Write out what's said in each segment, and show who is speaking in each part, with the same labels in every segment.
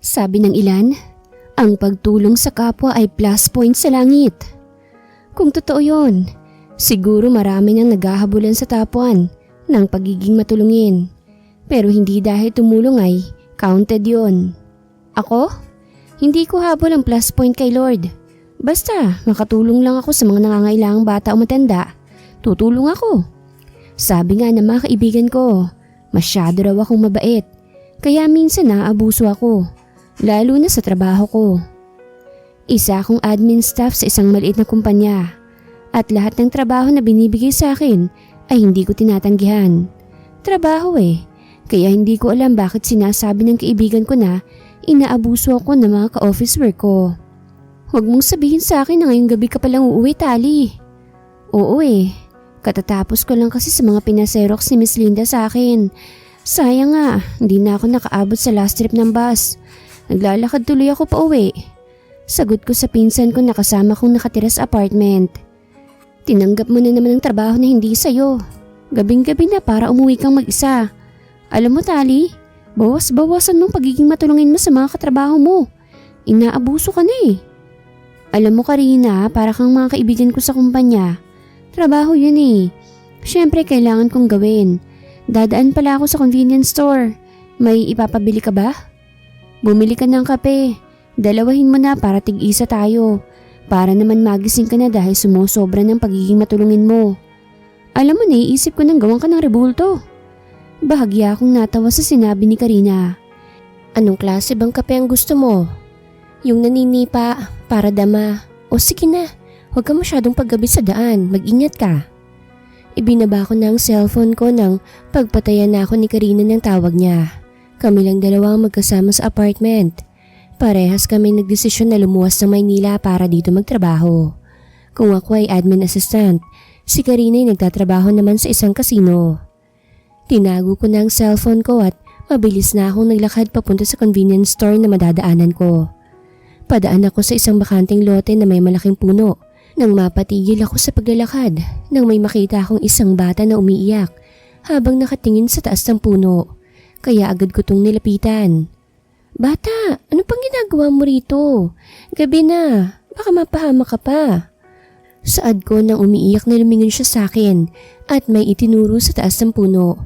Speaker 1: Sabi ng ilan, ang pagtulong sa kapwa ay plus point sa langit. Kung totoo yon, siguro marami nang naghahabulan sa top 1 ng pagiging matulungin. Pero hindi dahil tumulong ay counted yon. Ako? Hindi ko habol ang plus point kay Lord. Basta makatulong lang ako sa mga nangangailangang bata o matanda, tutulong ako. Sabi nga ng mga kaibigan ko, masyado raw akong mabait. Kaya minsan naaabuso ako, lalo na sa trabaho ko. Isa akong admin staff sa isang maliit na kumpanya at lahat ng trabaho na binibigay sa akin ay hindi ko tinatanggihan. Trabaho kaya hindi ko alam bakit sinasabi ng kaibigan ko na inaabuso ako ng mga ka-office work ko. Huwag mong sabihin sa akin na ngayong gabi ka palang uuwi, Tali. Oo katatapos ko lang kasi sa mga pinaserox ni Miss Linda sa akin. Sayang nga, hindi na ako nakaabot sa last trip ng bus. Naglalakad tuloy ako pa uwi. Sagot ko sa pinsan ko na kasama kong nakatira sa apartment. Tinanggap mo na naman ang trabaho na hindi sa'yo. Gabing-gabi na para umuwi kang mag-isa. Alam mo, Tali, bawas-bawasan mong pagiging matulungin mo sa mga katrabaho mo. Inaabuso ka na Alam mo, Karina, para kang mga kaibigan ko sa kumpanya. Trabaho yun Siyempre kailangan kong gawin. Dadaan pala ako sa convenience store. May ipapabili ka ba? Bumili ka ng kape. Dalawahin mo na para tig-isa tayo. Para naman magising ka na dahil sumusobra ng pagiging matulungin mo. Alam mo, naiisip ko nang gawan ka ng rebulto. Bahagya akong natawa sa sinabi ni Karina. Anong klase bang kape ang gusto mo? Yung naninipa, para dama. O sige na, huwag ka masyadong paggabi sa daan, mag-ingat ka. Ibinaba ko na ang cellphone ko nang pagpatayan na ako ni Karina ng tawag niya. Kami lang dalawa ang magkasama sa apartment. Parehas kami nagdesisyon na lumuwas ng Maynila para dito magtrabaho. Kung ako ay admin assistant, si Karina ay nagtatrabaho naman sa isang kasino. Tinago ko na ang cellphone ko at mabilis na akong naglakad papunta sa convenience store na madadaanan ko. Padaan ako sa isang bakanting lote na may malaking puno. Nang mapatigil ako sa paglalakad, nang may makita akong isang bata na umiiyak habang nakatingin sa taas ng puno. Kaya agad ko itong nilapitan. Bata, ano pang ginagawa mo rito? Gabi na, baka mapahama ka pa. Saad ko nang umiiyak na lumingon siya sa akin at may itinuro sa taas ng puno.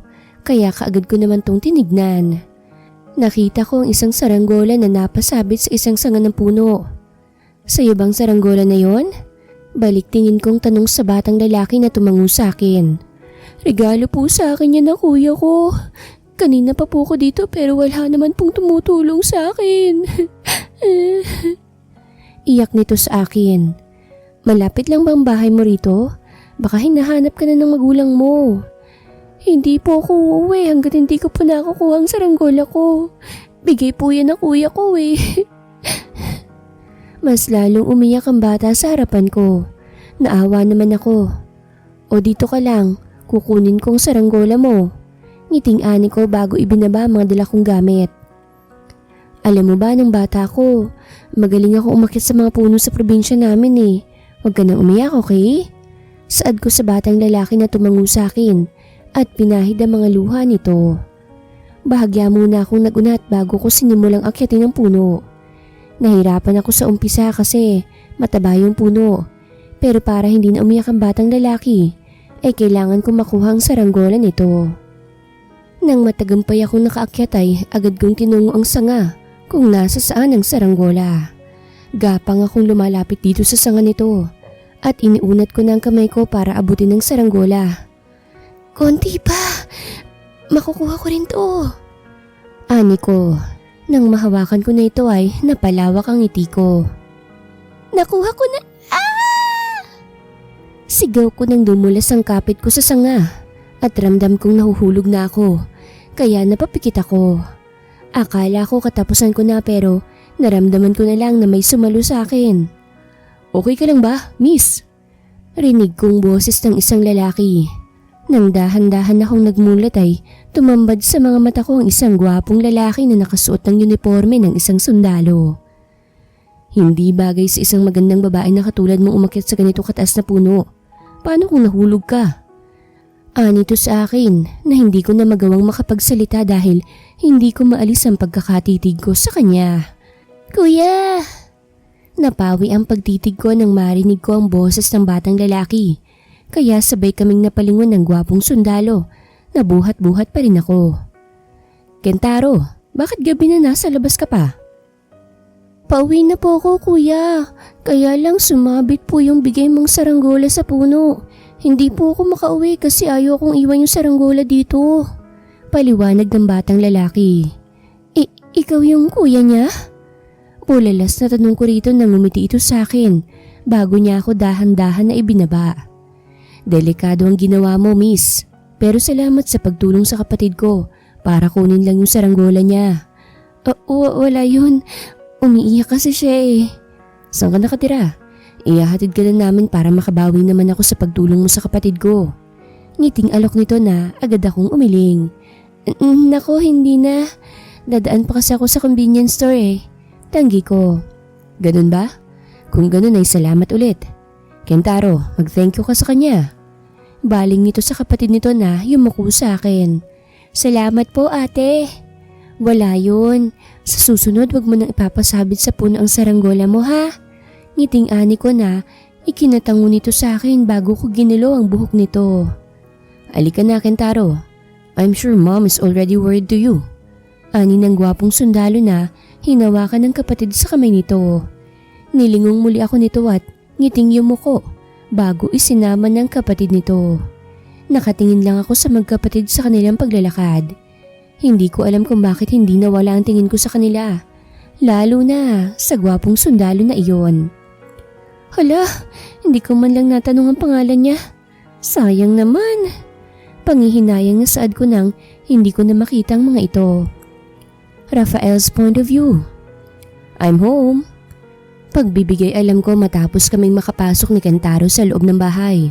Speaker 1: Kaya kaagad ko naman tong tinignan. Nakita ko ang isang saranggola na napasabit sa isang sanga ng puno. Sa'yo bang saranggola na yon? Balik tingin kong tanong sa batang lalaki na tumango sa akin. Regalo po sa akin yan na kuya ko. Kanina pa po ko dito pero wala naman pong tumutulong sa akin. Iyak nito sa akin. Malapit lang bang bahay mo rito? Baka hinahanap ka na ng magulang mo. Hindi po ako uuwi hanggat hindi ko po nakukuha ang saranggola ko. Bigay po yan na kuya ko Mas lalong umiyak ang bata sa harapan ko. Naawa naman ako. O dito ka lang, kukunin kong saranggola mo. Ngiting-ani ko bago ibinaba ang mga dala kong gamit. Alam mo ba ng bata ko, magaling ako umakyat sa mga puno sa probinsya namin Huwag ka nang umiyak, okay? Saad ko sa batang lalaki na tumango sa akin at pinahid ang mga luha nito. Bahagya muna akong nagunat bago ko sinimulang akyatin ang puno. Nahirapan ako sa umpisa kasi mataba yung puno. Pero para hindi na umiyak ang batang lalaki, ay kailangan kong makuha ang saranggola nito. Nang matagumpay akong nakaakyat ay agad kong tinungo ang sanga kung nasa saan ang saranggola. Gapang akong lumalapit dito sa sanga nito at iniunat ko na ang kamay ko para abutin ang saranggola. Konti pa, makukuha ko rin to. Ani ko. Nang mahawakan ko na ito ay napalawak ang ngiti ko. Nakuha ko na! Sigaw ko nang dumulas ang kapit ko sa sanga at ramdam kong nahuhulog na ako kaya napapikit ako. Akala ko katapusan ko na pero naramdaman ko na lang na may sumalo sa akin. Okay ka lang ba, miss? Rinig kong boses ng isang lalaki. Nang dahan-dahan akong nagmulat ay tumambad sa mga mata ko ang isang gwapong lalaki na nakasuot ng uniforme ng isang sundalo. Hindi bagay sa isang magandang babae na katulad mong umakyat sa ganito kataas na puno. Paano kung nahulog ka? Nito sa akin na hindi ko na magawang makapagsalita dahil hindi ko maalis ang pagkakatitig ko sa kanya. Kuya! Napawi ang pagtitig ko nang marinig ko ang boses ng batang lalaki. Kaya sabay kaming napalingon ng gwapong sundalo. Nabuhat-buhat pa rin ako. Kentaro, bakit gabi na nasa labas ka pa? Pauwi na po ako kuya. Kaya lang sumabit po yung bigay mong saranggola sa puno. Hindi po ako makauwi kasi ayaw kong iwan yung saranggola dito. Paliwanag ng batang lalaki. Ikaw yung kuya niya? Pulalas na tanong ko rito nang ngumiti ito sa akin bago niya ako dahan-dahan na ibinaba. Delikado ang ginawa mo, miss. Pero salamat sa pagtulong sa kapatid ko para kunin lang yung saranggola niya. Wala yun. Umiiyak kasi siya eh. Saan ka nakatira? Ihahatid ka na namin para makabawi naman ako sa pagtulong mo sa kapatid ko. Ngiting alok nito na agad akong umiling. Nako, hindi na. Dadaan pa kasi ako sa convenience store eh. Tanggi ko. Ganun ba? Kung ganun ay salamat ulit. Kentaro, mag-thank you ka sa kanya. Baling nito sa kapatid nito na yumuko sa akin. Salamat po ate. Wala yun. Sa susunod wag mo nang ipapasabit sa puno ang saranggola mo ha. Ngiting ani ko na ikinatango nito sa akin bago ko ginulo ang buhok nito. Alika na Kentaro. I'm sure mom is already worried to you. Ani ng gwapong sundalo na hinawakan ng kapatid sa kamay nito. Nilingong muli ako nito at ngiting yumuko bago isinama ng kapatid nito. Nakatingin lang ako sa magkapatid sa kanilang paglalakad. Hindi ko alam kung bakit hindi nawala ang tingin ko sa kanila. Lalo na sa gwapong sundalo na iyon. Hala, hindi ko man lang natanong ang pangalan niya. Sayang naman. Pangihinayang na saad ko nang hindi ko na makita ang mga ito. Rafael's point of view. I'm home. Pagbibigay alam ko matapos kaming makapasok ni Kentaro sa loob ng bahay.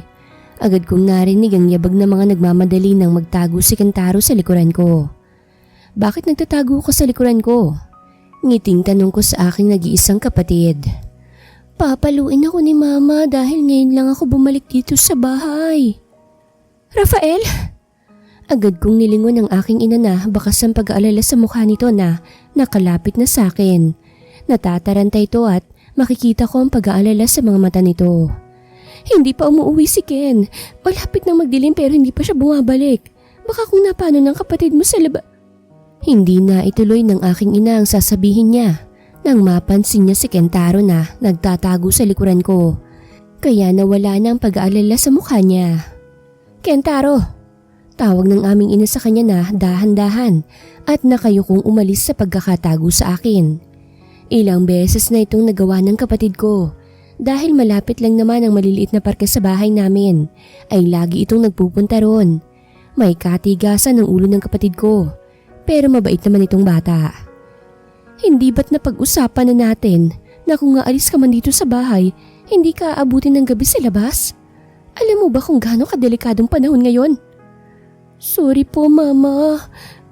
Speaker 1: Agad kong narinig ang yabag na mga nagmamadali nang magtago si Kentaro sa likuran ko. Bakit nagtatago ka sa likuran ko? Ngiting tanong ko sa aking nag-iisang kapatid. Papaluin ako ni mama dahil ngayon lang ako bumalik dito sa bahay. Rafael? Agad kong nilingon ang aking ina na bakas ang pag-aalala sa mukha nito na nakalapit na sa akin. Natataranta ito at makikita ko ang pag-aalala sa mga mata nito. Hindi pa umuwi si Ken. Malapit nang magdilim pero hindi pa siya bumabalik. Baka kung napano ng kapatid mo sa Hindi na ituloy ng aking ina ang sasabihin niya nang mapansin niya si Kentaro na nagtatago sa likuran ko. Kaya nawala na ang pag-aalala sa mukha niya. Kentaro! Tawag ng aming ina sa kanya na dahan-dahan at nakayukong umalis sa pagkakatago sa akin. Ilang beses na itong nagawa ng kapatid ko. Dahil malapit lang naman ang maliliit na parke sa bahay namin, ay lagi itong nagpupunta roon. May katigasan ng ulo ng kapatid ko, pero mabait naman itong bata. Hindi ba't napag-usapan na natin na kung aalis ka man dito sa bahay, hindi ka aabutin ng gabi sa labas? Alam mo ba kung gaano kadelikadong panahon ngayon? Sorry po mama,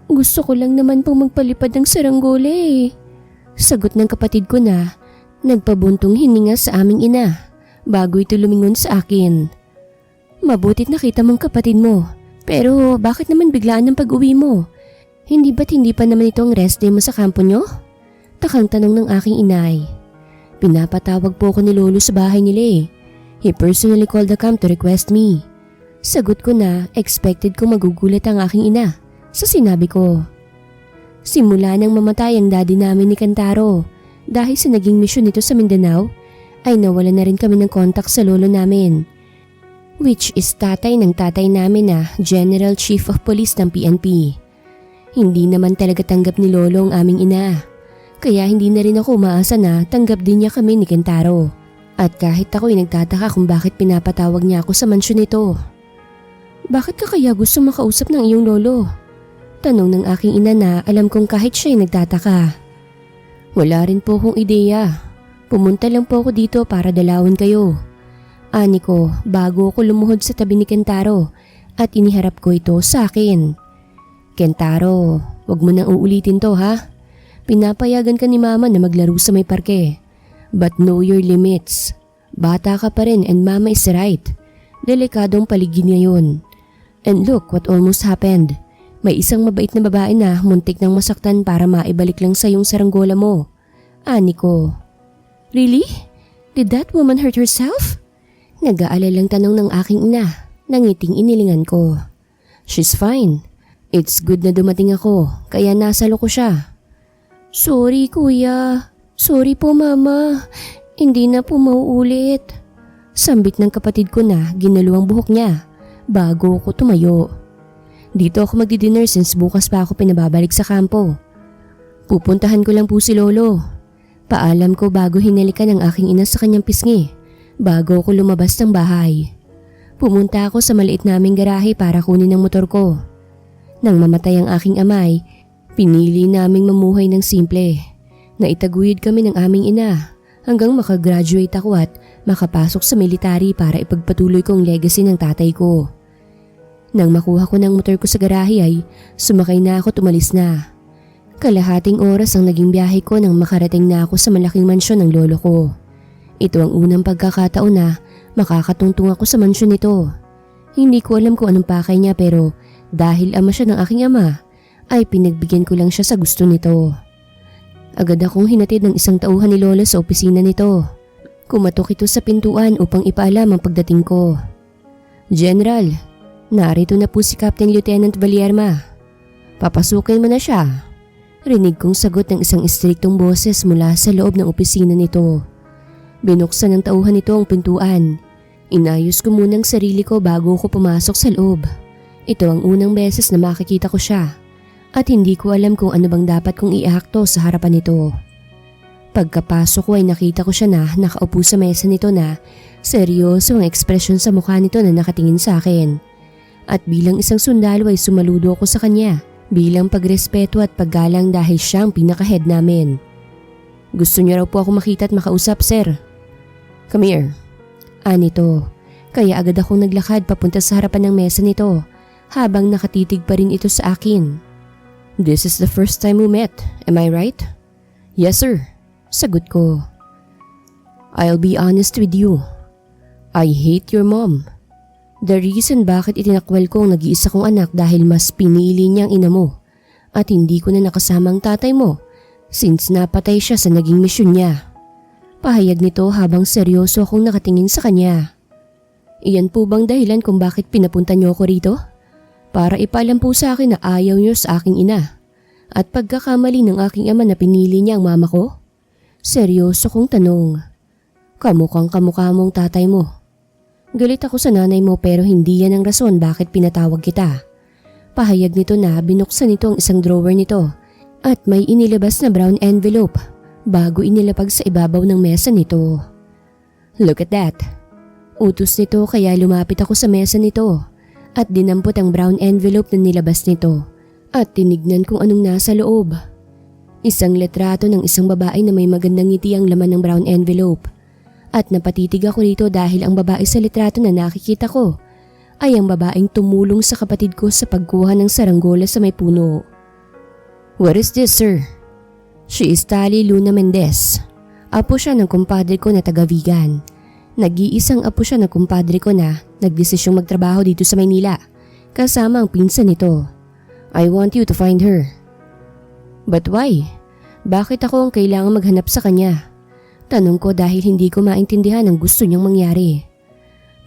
Speaker 1: gusto ko lang naman pong magpalipad ng saranggola eh. Sagot ng kapatid ko na nagpabuntong hininga sa aming ina bago ito lumingon sa akin. Mabutit nakita mong kapatid mo, pero bakit naman biglaan ang pag-uwi mo? Hindi ba't hindi pa naman itong rest day mo sa kampo nyo? Takang tanong ng aking inay. Pinapatawag po ako ni Lolo sa bahay nila eh. He personally called the camp to request me. Sagot ko na expected ko magugulat ang aking ina sa sinabi ko. Simula nang mamatay ang daddy namin ni Kentaro dahil sa naging misyon nito sa Mindanao ay nawala na rin kami ng kontak sa lolo namin. Which is tatay ng tatay namin na General Chief of Police ng PNP. Hindi naman talaga tanggap ni Lolo ang aming ina. Kaya hindi na rin ako umaasa na tanggap din niya kami ni Kentaro. At kahit ako'y nagtataka kung bakit pinapatawag niya ako sa mansyon nito. Bakit ka kaya gusto makausap ng iyong lolo? Tanong ng aking ina na alam kong kahit siya'y nagtataka. Wala rin po akong ideya. Pumunta lang po ako dito para dalawin kayo. Ani ko bago ako lumuhod sa tabi ni Kentaro at iniharap ko ito sa akin. Kentaro, wag mo nang uulitin to ha. Pinapayagan ka ni mama na maglaro sa may parke. But know your limits. Bata ka pa rin and mama is right. Delikadong paligid ngayon. And look what almost happened. May isang mabait na babae na muntik nang masaktan para maibalik lang sa yung saranggola mo. Ani ko. Really? Did that woman hurt herself? Nag-aalalang tanong ng aking ina. Nangiting inilingan ko. She's fine. It's good na dumating ako, kaya nasalo ko siya. Sorry kuya. Sorry po mama. Hindi na po mauulit. Sambit ng kapatid ko na ginaluang buhok niya bago ko tumayo. Dito ako magdi-dinner since bukas pa ako pinababalik sa kampo. Pupuntahan ko lang po si Lolo. Paalam ko bago hinalikan ng aking ina sa kanyang pisngi bago ako lumabas ng bahay. Pumunta ako sa maliit naming garahe para kunin ang motor ko. Nang mamatay ang aking amay, pinili naming mamuhay ng simple. Naitaguyod kami ng aming ina hanggang makagraduate ako at makapasok sa military para ipagpatuloy ko ang legacy ng tatay ko. Nang makuha ko ng motor ko sa garahe ay sumakay na ako at umalis na. Kalahating oras ang naging biyahe ko nang makarating na ako sa malaking mansyon ng lolo ko. Ito ang unang pagkakataon na makakatungtong ako sa mansyon nito. Hindi ko alam kung anong pakay niya pero dahil ama siya ng aking ama ay pinagbigyan ko lang siya sa gusto nito. Agad akong hinatid ng isang tauhan ni Lola sa opisina nito. Kumatok ito sa pintuan upang ipaalam ang pagdating ko. General, narito na po si Captain Lieutenant Valierma. Papasukin mo na siya. Rinig kong sagot ng isang istriktong boses mula sa loob ng opisina nito. Binuksan ng tauhan nito ang pintuan. Inayos ko muna ang sarili ko bago ko pumasok sa loob. Ito ang unang beses na makikita ko siya at hindi ko alam kung ano bang dapat kong iakto sa harapan nito. Pagkapasok ko ay nakita ko siya na nakaupo sa mesa nito na seryoso ang ekspresyon sa mukha nito na nakatingin sa akin. At bilang isang sundalo ay sumaludo ako sa kanya bilang pagrespeto at paggalang dahil siya ang pinaka-head namin. Gusto niya raw po ako makita at makausap, sir. Come here. Nito. Kaya agad akong naglakad papunta sa harapan ng mesa nito habang nakatitig pa rin ito sa akin. This is the first time we met, am I right? Yes, sir. Sagot ko. I'll be honest with you. I hate your mom. The reason bakit itinakwal ko ang nag-iisa kong anak dahil mas pinili niyang ina mo at hindi ko na nakasama ang tatay mo since napatay siya sa naging misyon niya. Pahayag nito habang seryoso akong nakatingin sa kanya. Iyan po bang dahilan kung bakit pinapunta niyo ako rito? Para ipaalam po sa akin na ayaw niyo sa aking ina at pagkakamali ng aking ama na pinili niya ang mama ko? Seryoso kong tanong. Kamukhang kamukha mong tatay mo. Galit ako sa nanay mo pero hindi yan ang rason bakit pinatawag kita. Pahayag nito na binuksan nito ang isang drawer nito at may inilabas na brown envelope bago inilapag sa ibabaw ng mesa nito. Look at that. Utos nito kaya lumapit ako sa mesa nito at dinampot ang brown envelope na nilabas nito at tinignan kung anong nasa loob. Isang litrato ng isang babae na may magandang ngiti ang laman ng brown envelope. At napatitig ako rito dahil ang babae sa litrato na nakikita ko ay ang babaeng tumulong sa kapatid ko sa pagkuha ng saranggola sa may puno. What is this, sir? She is Tali Luna Mendez. Apo siya ng kumpadre ko na taga-Vigan. Nag-iisang apo siya ng kumpadre ko na nagdesisyong magtrabaho dito sa Maynila kasama ang pinsan nito. I want you to find her. But why? Bakit ako ang kailangan maghanap sa kanya? Tanong ko dahil hindi ko maintindihan ang gusto niyang mangyari.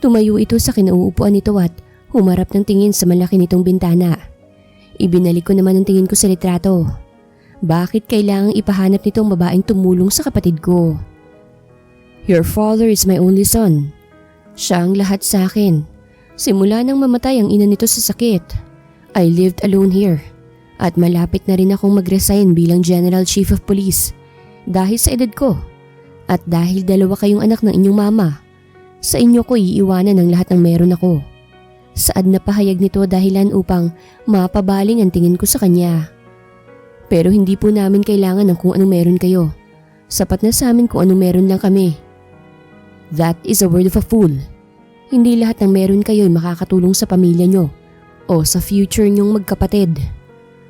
Speaker 1: Tumayo ito sa kinauupuan nito at humarap ng tingin sa malaki nitong bintana. Ibinalik ko naman ang tingin ko sa litrato. Bakit kailangang ipahanap nitong babaeng tumulong sa kapatid ko? Your father is my only son. Siya ang lahat sa akin. Simula nang mamatay ang ina nito sa sakit, I lived alone here. At malapit na rin akong mag-resign bilang General Chief of Police dahil sa edad ko. At dahil dalawa kayong anak ng inyong mama, sa inyo ko iiwanan ang lahat ng meron ako. Saad na pahayag nito dahilan upang mapabaling ang tingin ko sa kanya. Pero hindi po namin kailangan ng kung anong meron kayo. Sapat na sa amin kung anong meron lang kami. That is a word of a fool. Hindi lahat ng meron kayo ay makakatulong sa pamilya nyo o sa future nyong magkapatid.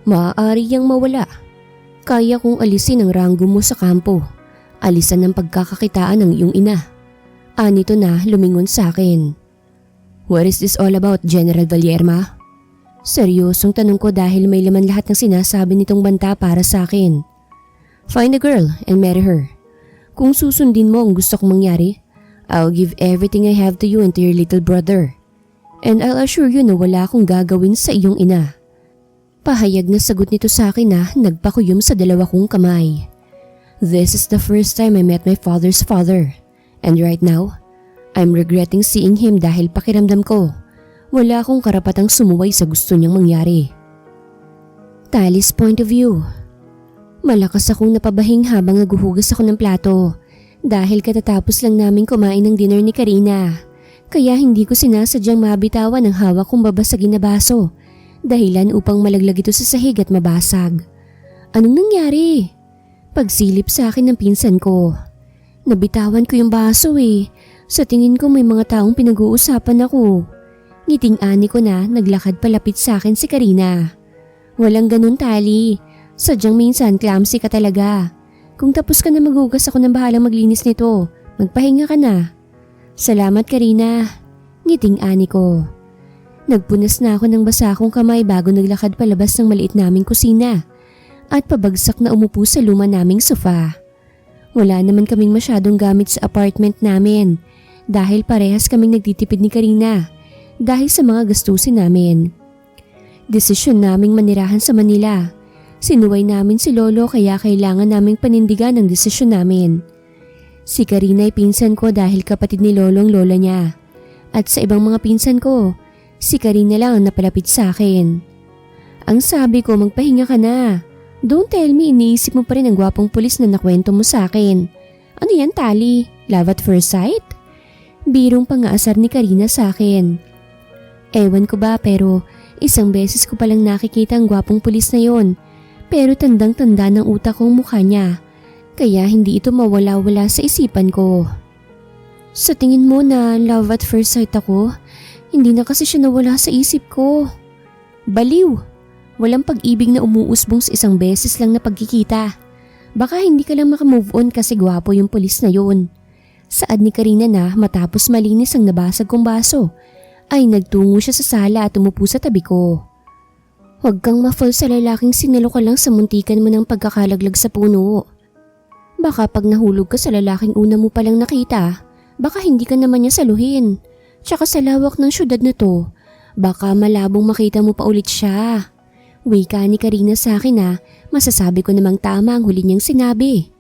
Speaker 1: Maaari yang mawala. Kaya kong alisin ang ranggo mo sa kampo. Alisan ng pagkakakitaan ng iyong ina. Anito na lumingon sa akin. What is this all about, General Valierma? Seryosong tanong ko dahil may laman lahat ng sinasabi nitong banta para sa akin. Find a girl and marry her. Kung susundin mo ang gusto kong mangyari, I'll give everything I have to you and to your little brother. And I'll assure you na wala akong gagawin sa iyong ina. Pahayag na sagot nito sa akin na nagpakuyom sa dalawa kong kamay. This is the first time I met my father's father. And right now, I'm regretting seeing him dahil pakiramdam ko wala akong karapatang sumuway sa gusto niyang mangyari. Tali's point of view. Malakas akong napabahing habang naguhugas ako ng plato dahil katatapos lang naming kumain ng dinner ni Karina. Kaya hindi ko sinasadyang mabitawan ang hawak kong babasagin na baso dahilan upang malaglag ito sa sahig at mabasag. Anong nangyari? Pagsilip sa akin ng pinsan ko. Nabitawan ko yung baso eh. Sa tingin ko may mga taong pinag-uusapan ako. Ngiting ani ko na naglakad palapit sa akin si Karina. Walang ganun, Tali. Sadyang minsan clumsy ka talaga. Kung tapos ka na maghugas, ako nang bahalang maglinis nito. Magpahinga ka na. Salamat, Karina. Ngiting ani ko. Nagpunas na ako ng basa kong kamay bago naglakad palabas ng maliit naming kusina at pabagsak na umupo sa luma naming sofa. Wala naman kaming masyadong gamit sa apartment namin dahil parehas kaming nagtitipid ni Karina dahil sa mga gastusin namin. Desisyon naming manirahan sa Manila. Sinuway namin si Lolo kaya kailangan naming panindigan ang desisyon namin. Si Karina ay pinsan ko dahil kapatid ni Lolo ang lola niya. At sa ibang mga pinsan ko, si Karina lang ang napalapit sa akin. Ang sabi ko, magpahinga ka na. Don't tell me iniisip mo pa rin ang gwapong pulis na nakwento mo sa akin. Ano yan, Tali? Love at first sight? Birong pangaasar ni Karina sa akin. Ewan ko ba pero isang beses ko palang nakikita ang gwapong pulis na yon. Pero tandang-tanda ng utak kong mukha niya. Kaya hindi ito mawala-wala sa isipan ko. Sa tingin mo na love at first sight ako, hindi na kasi siya nawala sa isip ko. Baliw! Walang pag-ibig na umuusbong sa isang beses lang na pagkikita. Baka hindi ka lang makamove on kasi gwapo yung pulis na yon. Saad ni Karina na matapos malinis ang nabasag kong baso, ay nagtungo siya sa sala at umupo sa tabi ko. Huwag kang ma-fall sa lalaking sinalo ka lang sa muntikan mo ng pagkakalaglag sa puno. Baka pag nahulog ka sa lalaking una mo palang nakita, baka hindi ka naman niya saluhin. Tsaka sa lawak ng syudad na to, baka malabong makita mo pa ulit siya. Wika ni Karina sa akin na masasabi ko namang tama ang huli niyang sinabi.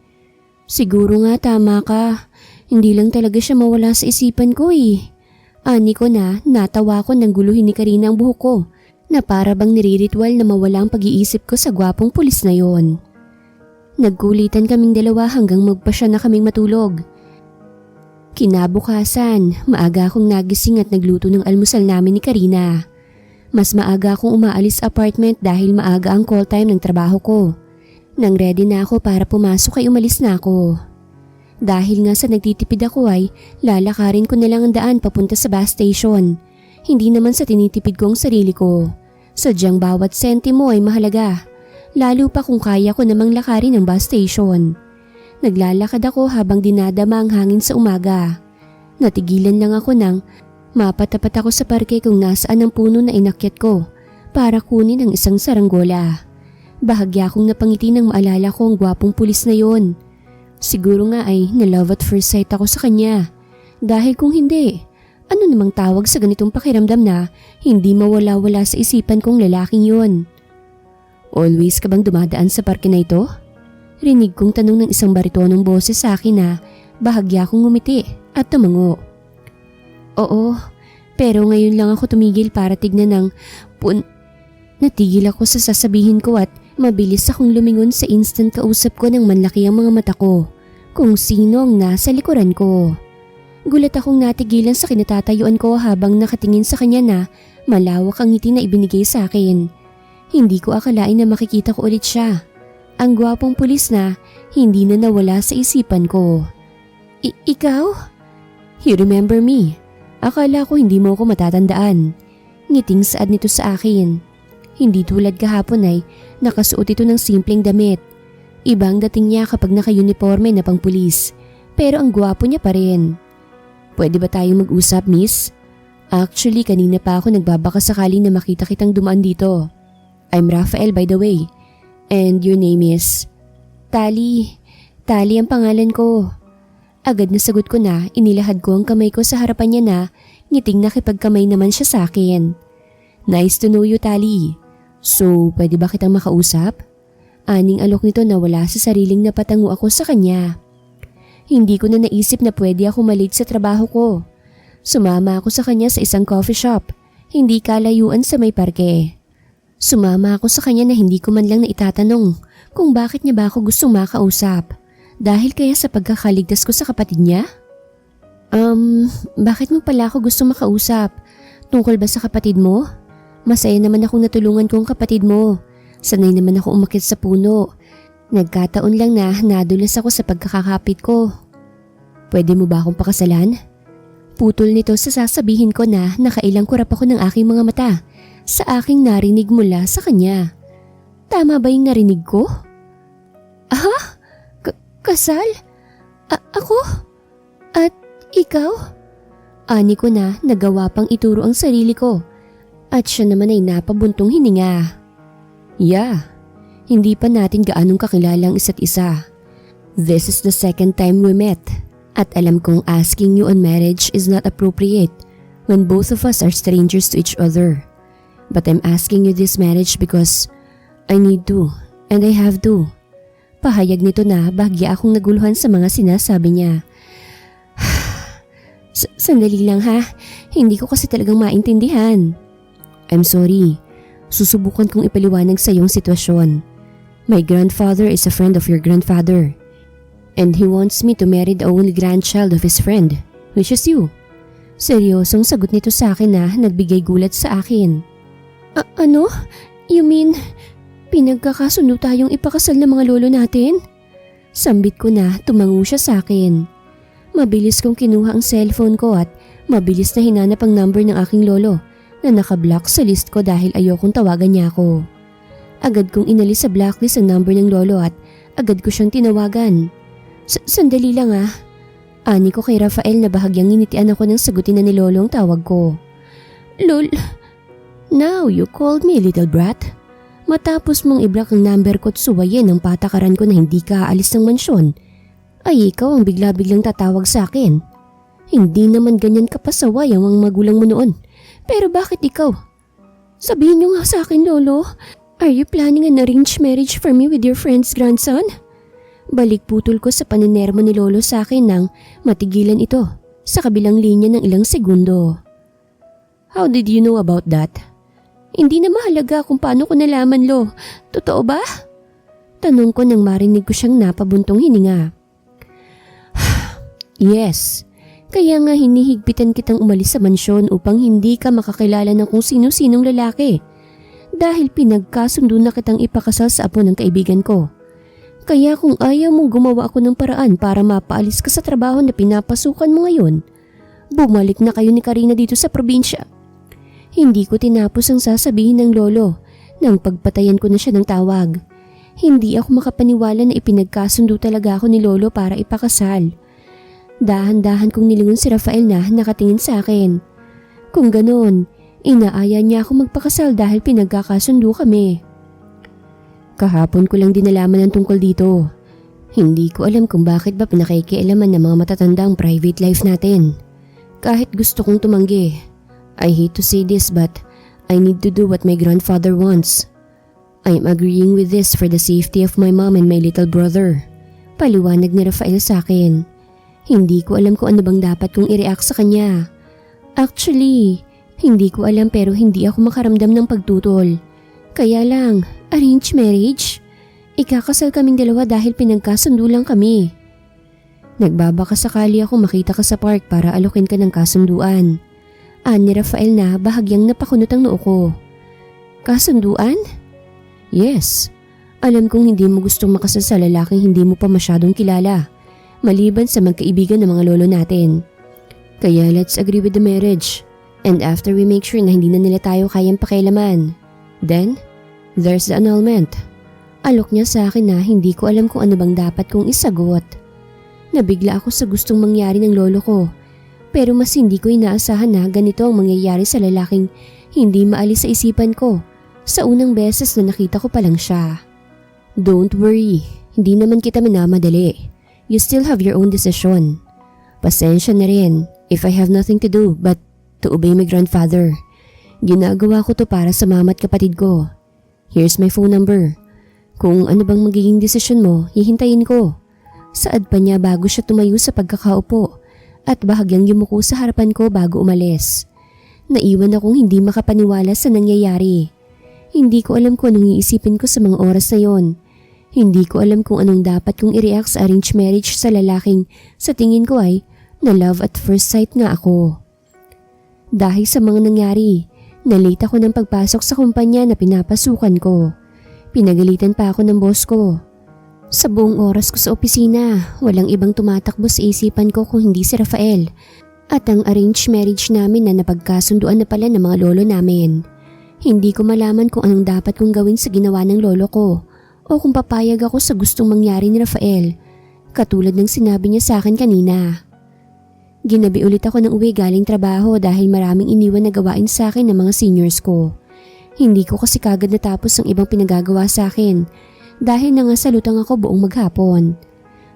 Speaker 1: Siguro nga tama ka, hindi lang talaga siya mawala sa isipan ko eh. Ani ko na natawa ko nang guluhin ni Karina ang buhok ko na para bang niriritwal na mawala ang pag-iisip ko sa gwapong pulis na yon. Nagkulitan kaming dalawa hanggang magpasya na kaming matulog. Kinabukasan, maaga akong nagising at nagluto ng almusal namin ni Karina. Mas maaga akong umaalis sa apartment dahil maaga ang call time ng trabaho ko. Nang ready na ako para pumasok ay umalis na ako. Dahil nga sa nagtitipid ako ay lalakarin ko na lang ang daan papunta sa bus station. Hindi naman sa tinitipid ko ang sarili ko. Sadyang bawat sentimo ay mahalaga. Lalo pa kung kaya ko namang lakarin ang bus station. Naglalakad ako habang dinadama ang hangin sa umaga. Natigilan lang ako nang mapatapat ako sa parke kung nasaan ang puno na inakyat ko para kunin ang isang saranggola. Bahagya akong napangiti nang maalala ko ang gwapong pulis na yon. Siguro nga ay na-love at first sight ako sa kanya. Dahil kung hindi, ano namang tawag sa ganitong pakiramdam na hindi mawala-wala sa isipan kong lalaking yon? Always ka bang dumadaan sa parke na ito? Rinig kong tanong ng isang baritonong boses sa akin na bahagya akong ngumiti at tumango. Oo, pero ngayon lang ako tumigil para tignan ng Natigil ako sa sasabihin ko at mabilis akong lumingon sa instant kausap ko ng manlaki ang mga mata ko kung sino ang nasa likuran ko. Gulat akong natigilan sa kinatatayuan ko habang nakatingin sa kanya na malawak ang ngiti na ibinigay sa akin. Hindi ko akalain na makikita ko ulit siya. Ang gwapong pulis na hindi na nawala sa isipan ko. Ikaw? You remember me? Akala ko hindi mo ako matatandaan. Ngiting saad nito sa akin. Hindi tulad kahapon ay nakasuot ito ng simpleng damit. Ibang dating niya kapag naka-uniforme na pang pulis. Pero ang gwapo niya pa rin. Pwede ba tayong mag-usap, miss? Actually, kanina pa ako nagbabaka sakali na makita kitang dumaan dito. I'm Rafael, by the way. And your name is? Tali. Tali ang pangalan ko. Agad na sagot ko na, inilahad ko ang kamay ko sa harapan niya na ngiting nakipagkamay naman siya sa akin. Nice to know you, Tali. So, pwede ba kitang makausap? Aning alok nito na wala sa sariling napatango ako sa kanya. Hindi ko na naisip na pwede ako malate sa trabaho ko. Sumama ako sa kanya sa isang coffee shop, hindi kalayuan sa may parke. Sumama ako sa kanya na hindi ko man lang naitatanong kung bakit niya ba ako gustong makausap. Dahil kaya sa pagkakaligtas ko sa kapatid niya? Bakit mo pala ako gustong makausap? Tungkol ba sa kapatid mo? Masaya naman akong natulungan kong kapatid mo. Sanay naman ako umakyat sa puno. Nagkataon lang na nadulas ako sa pagkakakapit ko. Pwede mo ba akong pakasalan? Putol nito sa sasabihin ko na nakailang kurap ako ng aking mga mata sa aking narinig mula sa kanya. Tama ba yung narinig ko? Ah? Kasal? Ako? At ikaw? Ani ko na nagawa pang ituro ang sarili ko at siya naman ay napabuntong hininga. Yeah. Hindi pa natin gaanong kakilala ang isa't isa. This is the second time we met at alam kong asking you on marriage is not appropriate when both of us are strangers to each other. But I'm asking you this marriage because I need to and I have to. Pahayag nito na bahagya akong naguluhan sa mga sinasabi niya. Sandali lang ha, hindi ko kasi talagang maintindihan. I'm sorry, susubukan kong ipaliwanag sa iyong sitwasyon. My grandfather is a friend of your grandfather. And he wants me to marry the only grandchild of his friend, which is you. Seryosong sagot nito sa akin na nagbigay gulat sa akin. Ano? You mean, pinagkakasundo tayong ipakasal ng mga lolo natin? Sambit ko na tumango siya sa akin. Mabilis kong kinuha ang cellphone ko at mabilis na hinanap ang number ng aking lolo na nakablock sa list ko dahil ayokong tawagan niya ako. Agad kong inalis sa blacklist ang number ng lolo at agad ko siyang tinawagan. Sandali lang ah. Ani ko kay Rafael na bahagyang nginitian ako ng sagutin na ni lolo ang tawag ko. Lol, now you called me little brat? Matapos mong i-block ang number ko at suwayin ang patakaran ko na hindi ka aalis ng mansyon, ay ikaw ang bigla-biglang tatawag sa akin. Hindi naman ganyan kapasaway ang mga magulang mo noon. Pero bakit ikaw? Sabihin niyo nga sa akin, lolo. Are you planning an arranged marriage for me with your friend's grandson? Balik putol ko sa paninermo ni lolo sa akin nang matigilan ito sa kabilang linya ng ilang segundo. How did you know about that? Hindi na mahalaga kung paano ko nalaman, lo. Totoo ba? Tanong ko nang marinig ko siyang napabuntong hininga. Yes, kaya nga hinihigpitan kitang umalis sa mansyon upang hindi ka makakilala ng kung sino-sinong lalaki. Dahil pinagkasundo na kitang ipakasal sa apo ng kaibigan ko. Kaya kung ayaw mong gumawa ako ng paraan para mapaalis ka sa trabaho na pinapasukan mo ngayon, bumalik na kayo ni Karina dito sa probinsya. Hindi ko tinapos ang sasabihin ng lolo nang pagpatayan ko na siya ng tawag. Hindi ako makapaniwala na ipinagkasundo talaga ako ni lolo para ipakasal. Dahan-dahan kong nilingon si Rafael na nakatingin sa akin. Kung ganon, inaaya niya ako magpakasal dahil pinagkakasundo kami. Kahapon ko lang din nalaman ang tungkol dito. Hindi ko alam kung bakit ba pinakikialaman ng mga matatanda ang private life natin. Kahit gusto kong tumanggi. I hate to say this but I need to do what my grandfather wants. I am agreeing with this for the safety of my mom and my little brother. Paliwanag ni Rafael sa akin. Hindi ko alam kung ano bang dapat kong i-react sa kanya. Actually, hindi ko alam pero hindi ako makaramdam ng pagtutol. Kaya lang, arranged marriage? Ikakasal kaming dalawa dahil pinagkasundo lang kami. Nagbabaka sakali ako makita ka sa park para alokin ka ng kasunduan. Ni Rafael na bahagyang napakunot ang noo ko. Kasunduan? Yes. Alam kong hindi mo gustong makasal sa lalaking hindi mo pa masyadong kilala, maliban sa magkaibigan ng mga lolo natin. Kaya let's agree with the marriage. And after we make sure na hindi na nila tayo kayang pakialaman, then, there's the annulment. Alok niya sa akin na hindi ko alam kung ano bang dapat kong isagot. Nabigla ako sa gustong mangyari ng lolo ko. Pero mas hindi ko inaasahan na ganito ang mangyayari sa lalaking hindi maalis sa isipan ko sa unang beses na nakita ko pa lang siya. Don't worry, hindi naman kita minamadali. You still have your own decision. Pasensya na rin if I have nothing to do but to obey my grandfather. Ginagawa ko to para sa mama at kapatid ko. Here's my phone number. Kung ano bang magiging desisyon mo, hihintayin ko. Saad pa niya bago siya tumayo sa pagkakaupo at bahagyang yumuko sa harapan ko bago umalis. Naiwan akong hindi makapaniwala sa nangyayari. Hindi ko alam kung anong iisipin ko sa mga oras na yon. Hindi ko alam kung anong dapat kong i-react sa arranged marriage sa lalaking sa tingin ko ay na love at first sight nga ako. Dahil sa mga nangyari, nalate ako ng pagpasok sa kumpanya na pinapasukan ko. Pinagalitan pa ako ng boss ko. Sa buong oras ko sa opisina, walang ibang tumatakbo sa isipan ko kung hindi si Rafael at ang arranged marriage namin na napagkasunduan na pala ng mga lolo namin. Hindi ko malaman kung anong dapat kong gawin sa ginawa ng lolo ko o kung papayag ako sa gustong mangyari ni Rafael, katulad ng sinabi niya sa akin kanina. Ginabi ulit ako ng uwi galing trabaho dahil maraming iniwan na gawain sa akin ng mga seniors ko. Hindi ko kasi kagad natapos ang ibang pinagagawa sa akin dahil nangasalutang ako buong maghapon.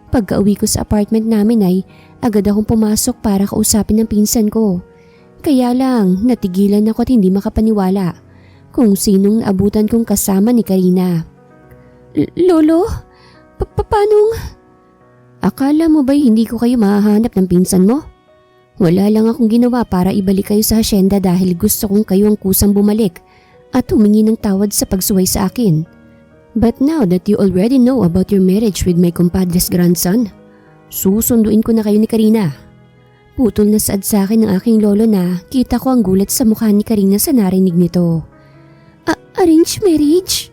Speaker 1: Pagka-uwi ko sa apartment namin ay agad akong pumasok para kausapin ng pinsan ko. Kaya lang natigilan ako at hindi makapaniwala kung sinong naabutan kong kasama ni Karina. Lolo? Paanong? Akala mo ba'y hindi ko kayo mahahanap ng pinsan mo? Wala lang akong ginawa para ibalik kayo sa hasyenda dahil gusto kong kayo ang kusang bumalik at humingi ng tawad sa pagsuway sa akin. But now that you already know about your marriage with my compadre's grandson, susunduin ko na kayo ni Karina. Putol na saad sa akin ng aking lolo na kita ko ang gulat sa mukha ni Karina sa narinig nito. Arranged marriage?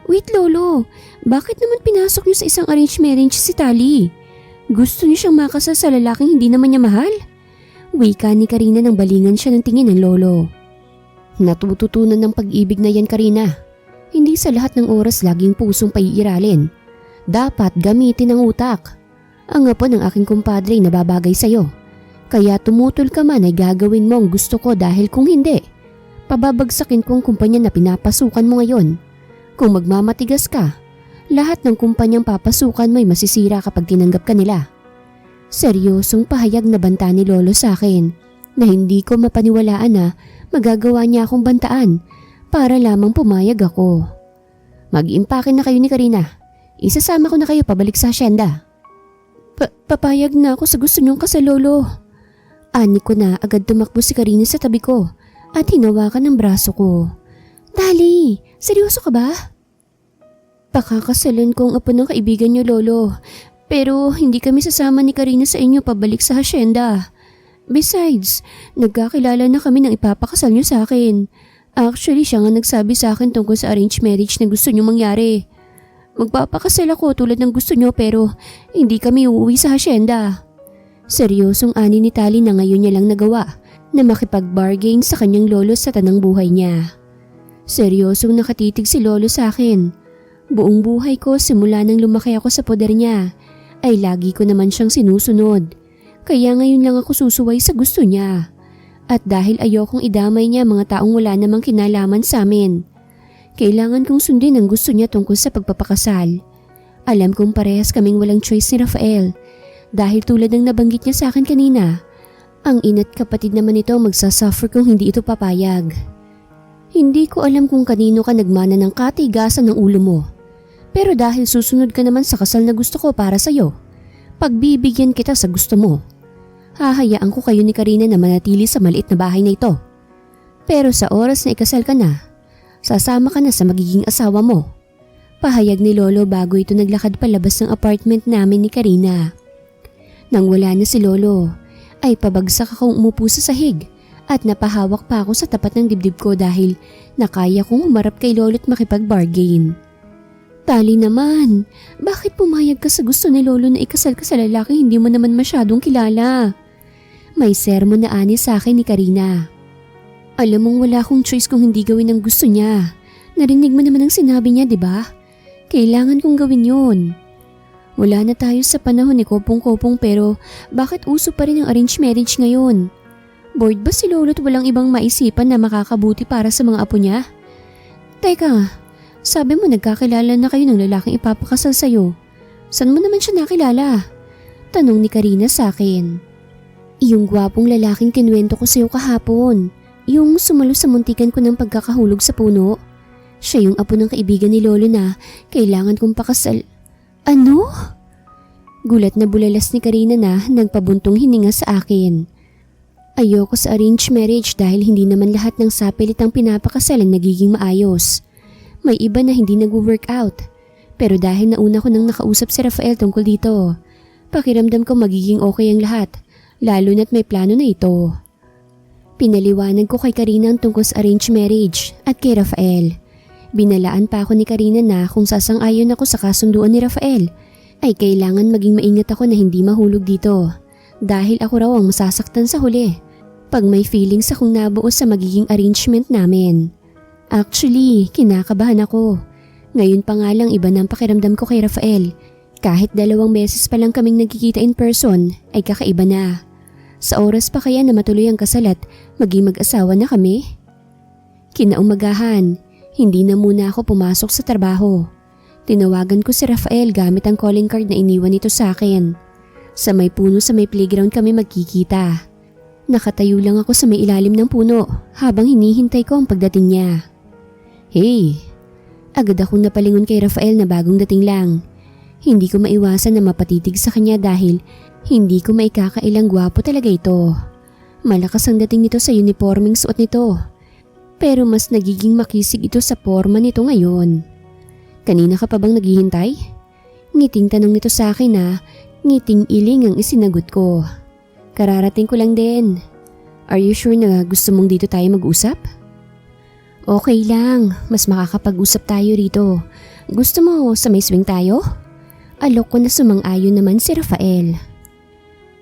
Speaker 1: Wait lolo, bakit naman pinasok niyo sa isang arranged marriage si Tali? Gusto niyo siyang makasal sa lalaking hindi naman niya mahal? Wika ni Karina nang balingan siya ng tingin ng lolo. Natututunan ng pag-ibig na yan Karina. Hindi sa lahat ng oras laging pusong paiiralin. Dapat gamitin ang utak. Ang apo ng aking kumpadre na babagay sa'yo. Kaya tumutol ka man ay gagawin mo ang gusto ko dahil kung hindi, pababagsakin ko ang kumpanya na pinapasukan mo ngayon. Kung magmamatigas ka, lahat ng kumpanyang papasukan mo ay masisira kapag tinanggap ka nila. Seryosong pahayag na banta ni lolo sa akin na hindi ko mapaniwalaan na magagawa niya akong bantaan para lamang pumayag ako. Mag-impake na kayo ni Karina. Isasama ko na kayo pabalik sa asyenda. Papayag na ako sa gusto niyong kasal lolo. Ani ko na agad tumakbo si Karina sa tabi ko at hinawakan ng braso ko. Dali, seryoso ka ba? Pakakasalan ko ang apo ng kaibigan niyo lolo. Pero hindi kami sasama ni Karina sa inyo pabalik sa hasyenda. Besides, nagkakilala na kami ng ipapakasal niyo sa akin. Actually, siya nga nagsabi sa akin tungkol sa arranged marriage na gusto niyo mangyari. Magpapakasal ako tulad ng gusto niyo pero hindi kami uuwi sa hasyenda. Seryosong ani ni Tali na ngayon niya lang nagawa na makipag-bargain sa kanyang lolo sa tanang buhay niya. Seryosong nakatitig si lolo sa akin. Buong buhay ko simula nang lumaki ako sa poder niya ay lagi ko naman siyang sinusunod. Kaya ngayon lang ako susuway sa gusto niya. At dahil ayokong idamay niya mga taong wala namang kinalaman sa amin, kailangan kong sundin ang gusto niya tungkol sa pagpapakasal. Alam kong parehas kaming walang choice ni Rafael dahil tulad ng nabanggit niya sa akin kanina, ang ina't kapatid naman ito magsasuffer kung hindi ito papayag. Hindi ko alam kung kanino ka nagmana ng katigasan ng ulo mo. Pero dahil susunod ka naman sa kasal na gusto ko para sa'yo, pagbibigyan kita sa gusto mo. Hahayaan ko kayo ni Karina na manatili sa maliit na bahay na ito. Pero sa oras na ikasal ka na, sasama ka na sa magiging asawa mo. Pahayag ni lolo bago ito naglakad palabas ng apartment namin ni Karina. Nang wala na si lolo, ay pabagsak akong umupo sa sahig at napahawak pa ako sa tapat ng dibdib ko dahil nakaya kong humarap kay lolo at makipag-bargain. Tali naman, bakit pumayag ka sa gusto ni lolo na ikasal ka sa lalaki hindi mo naman masyadong kilala? May sermon na ani sa akin ni Karina. Alam mong wala akong choice kung hindi gawin ang gusto niya. Narinig mo naman ang sinabi niya, di ba? Kailangan kong gawin yun. Wala na tayo sa panahon ni Kopong-Kopong pero bakit uso pa rin ang arranged marriage ngayon? Bored ba si lolo't walang ibang maisipan na makakabuti para sa mga apo niya? Teka, sabi mo nagkakilala na kayo ng lalaking ipapakasal sa'yo. Saan mo naman siya nakilala? Tanong ni Karina sa akin. Yung gwapong lalaking kinuwento ko sa'yo kahapon. Yung sumalo sa muntikan ko ng pagkakahulog sa puno. Siya yung apo ng kaibigan ni Lolo na kailangan kong pakasal. Ano? Gulat na bulalas ni Karina na nagpabuntong hininga sa akin. Ayoko sa arranged marriage dahil hindi naman lahat ng sapilit ang pinapakasal ang nagiging maayos. May iba na hindi nag-work out. Pero dahil nauna ko nang nakausap si Rafael tungkol dito, pakiramdam ko magiging okay ang lahat, lalo na't may plano na ito. Pinaliwanag ko kay Karina ang tungkol sa arranged marriage at kay Rafael. Binalaan pa ako ni Karina na kung sasang-ayon ako sa kasunduan ni Rafael, ay kailangan maging maingat ako na hindi mahulog dito. Dahil ako raw ang masasaktan sa huli pag may feelings akong nabuo sa magiging arrangement namin. Actually, kinakabahan ako. Ngayon pa nga lang iba ng pakiramdam ko kay Rafael. Kahit 2 beses pa lang kaming nagkikita in person ay kakaiba na. Sa oras pa kaya na matuloy ang kasal at maging mag-asawa na kami? Kinaumagahan, hindi na muna ako pumasok sa trabaho. Tinawagan ko si Rafael gamit ang calling card na iniwan nito sa akin. Sa may puno sa may playground kami magkikita. Nakatayo lang ako sa may ilalim ng puno habang hinihintay ko ang pagdating niya. Hey! Agad akong napalingon kay Rafael na bagong dating lang. Hindi ko maiwasan na mapatitig sa kanya dahil hindi ko maikakailang gwapo talaga ito. Malakas ang dating nito sa uniforming suot nito. Pero mas nagiging makisig ito sa forma nito ngayon. Kanina ka pa bang naghihintay? Ngiting tanong nito sa akin na ngiting iling ang isinagot ko. Kararating ko lang din. Are you sure na gusto mong dito tayo mag-usap? Okay lang, mas makakapag-usap tayo rito. Gusto mo sa may swing tayo? Alok ko na sumang-ayon naman si Rafael.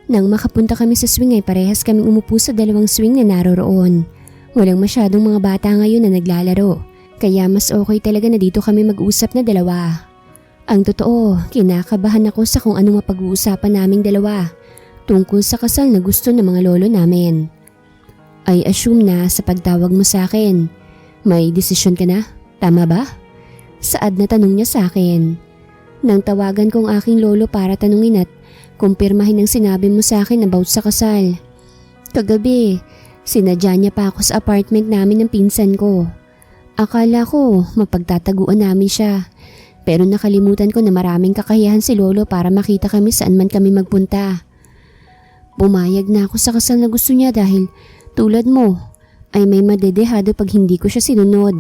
Speaker 1: Nang makapunta kami sa swing ay parehas kaming umupo sa 2 swing na naroroon. Walang masyadong mga bata ngayon na naglalaro, kaya mas okay talaga na dito kami mag-usap na 2. Ang totoo, kinakabahan ako sa kung anong mapag-uusapan naming 2 tungkol sa kasal na gusto ng mga lolo namin. I assume na sa pagtawag mo sa akin, may desisyon ka na, tama ba? Saad na tanong niya sa akin. Nang tawagan kong aking lolo para tanungin at kumpirmahin ang sinabi mo sa akin about sa kasal. Kagabi, sinadya niya pa ako sa apartment namin ng pinsan ko. Akala ko mapagtataguan namin siya. Pero nakalimutan ko na maraming kakayahan si lolo para makita kami saan man kami magpunta. Pumayag na ako sa kasal na gusto niya dahil tulad mo ay may madedehado pag hindi ko siya sinunod.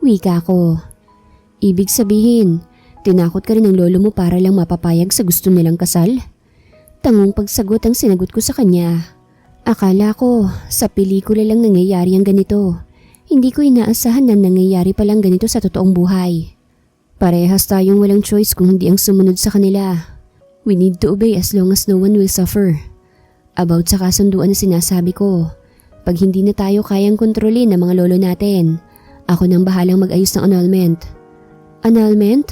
Speaker 1: Wika ko. Ibig sabihin, tinakot ka rin ng lolo mo para lang mapapayag sa gusto nilang kasal? Tangong pagsagot ang sinagot ko sa kanya. Akala ko sa pelikula lang nangyayari ang ganito. Hindi ko inaasahan na nangyayari palang ganito sa totoong buhay. Parehas tayong walang choice kung hindi ang sumunod sa kanila. We need to obey as long as no one will suffer. About sa kasunduan na sinasabi ko, pag hindi na tayo kayang kontrolin ng mga lolo natin, ako nang bahalang mag-ayos ng annulment. Annulment?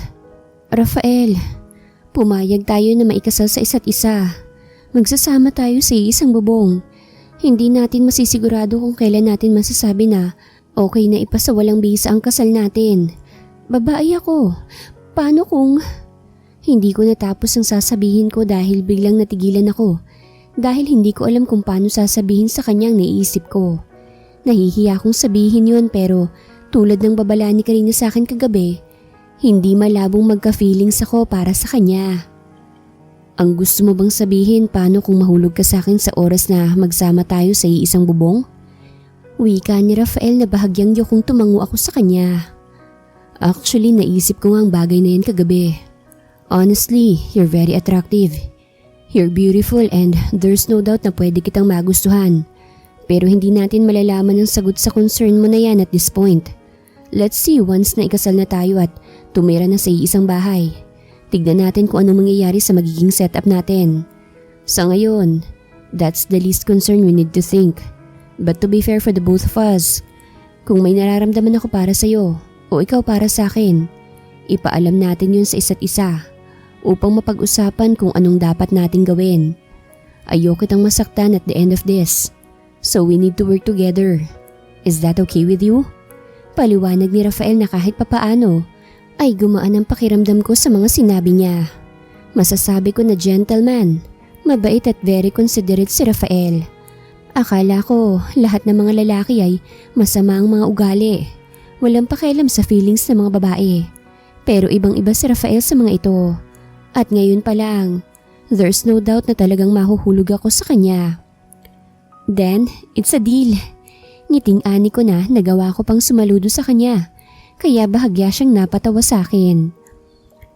Speaker 1: Rafael, pumayag tayo na maikasal sa isa't isa. Magsasama tayo sa isang bubong. Hindi natin masisigurado kung kailan natin masasabi na okay na ipasa walang bisa ang kasal natin. Babae ako. Paano kung... Hindi ko natapos ang sasabihin ko dahil biglang natigilan ako. Dahil hindi ko alam kung paano sasabihin sa kanyang naiisip ko. Nahihiya akong sabihin yun pero tulad ng babala ni Karina sa akin kagabi, hindi malabong magka-feelings ako para sa kanya. Ang gusto mo bang sabihin paano kung mahulog ka sa akin sa oras na magsama tayo sa iisang bubong? Wika ni Rafael na bahagyang yokong tumango ako sa kanya. Actually, naisip ko nga ang bagay na yan kagabi. Honestly, you're very attractive. You're beautiful and there's no doubt na pwede kitang magustuhan. Pero hindi natin malalaman ang sagot sa concern mo na yan at this point. Let's see once na ikasal na tayo at tumira na sa iisang bahay. Tignan natin kung ano mangyayari sa magiging setup natin. Sa ngayon, that's the least concern we need to think. But to be fair for the both of us, kung may nararamdaman ako para sa'yo o ikaw para sa akin, ipaalam natin yun sa isa't isa. upang mapag-usapan kung anong dapat nating gawin. Ayoko kitang masaktan at the end of this. So we need to work together. Is that okay with you? Paliwanag ni Rafael na kahit papaano ay gumaan ang pakiramdam ko sa mga sinabi niya. Masasabi ko na gentleman, mabait at very considerate si Rafael. Akala ko lahat ng mga lalaki ay masama ang mga ugali. Walang pakialam sa feelings ng mga babae. Pero ibang-iba si Rafael sa mga ito. At ngayon pa lang, there's no doubt na talagang mahuhulog ako sa kanya. Then, it's a deal. Ngiting-ani ko na nagawa ko pang sumaludo sa kanya. Kaya bahagya siyang napatawa sa akin.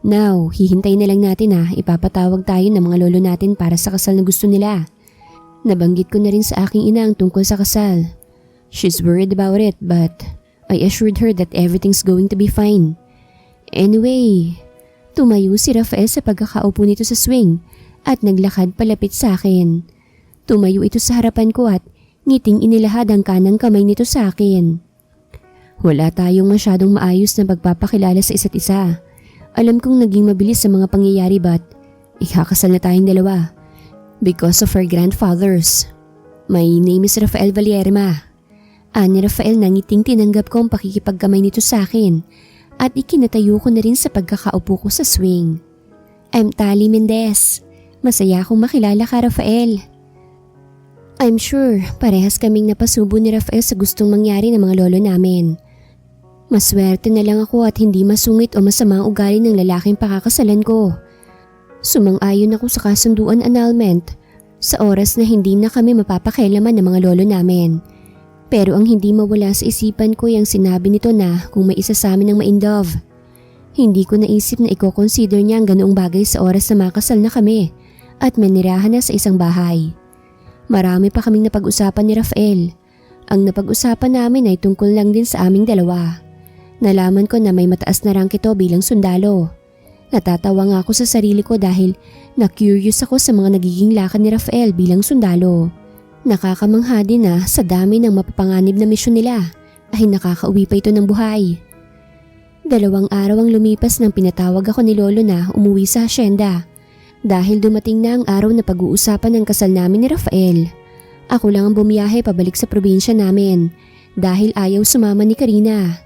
Speaker 1: Now, hihintayin na lang natin ipapatawag tayo ng mga lolo natin para sa kasal na gusto nila. Nabanggit ko na rin sa aking ina ang tungkol sa kasal. She's worried about it but I assured her that everything's going to be fine. Anyway, tumayo si Rafael sa pagkakaupo nito sa swing at naglakad palapit sa akin. Tumayo ito sa harapan ko at ngiting inilahad ang kanang kamay nito sa akin. Wala tayong masyadong maayos na pagpapakilala sa isa't isa. Alam kong naging mabilis sa mga pangyayari but ikakasal na tayong dalawa because of our grandfathers. My name is Rafael Valierma. Ani Rafael na ngiting tinanggap ko ang pakikipagkamay nito sa akin at ikinatayo ko na rin sa pagkakaupo ko sa swing. I'm Tali Mendez. Masaya akong makilala ka, Rafael. I'm sure parehas kaming napasubo ni Rafael sa gustong mangyari ng mga lolo namin. Maswerte na lang ako at hindi masungit o masama ang ugali ng lalaking pakakasalan ko. Sumang-ayon ako sa kasunduan annulment sa oras na hindi na kami mapapakialaman ng mga lolo namin. Pero ang hindi mawala sa isipan ko yung sinabi nito na kung may isa sa amin ang ma-inlove. Hindi ko naisip na i-consider niya ang ganoong bagay sa oras na makasal na kami at manirahan na sa isang bahay. Marami pa kaming napag-usapan ni Rafael. Ang napag-usapan namin ay tungkol lang din sa aming dalawa. Nalaman ko na may mataas na rank ito bilang sundalo. Natatawa nga ako sa sarili ko dahil na-curious ako sa mga nagiging lakad ni Rafael bilang sundalo. Nakakamangha din na sa dami ng mapapanganib na misyon nila ay nakakauwi pa ito ng buhay. 2 araw ang lumipas nang pinatawag ako ni Lolo na umuwi sa hasyenda dahil dumating na ang araw na pag-uusapan ng kasal namin ni Rafael. Ako lang ang bumiyahe pabalik sa probinsya namin dahil ayaw sumama ni Karina.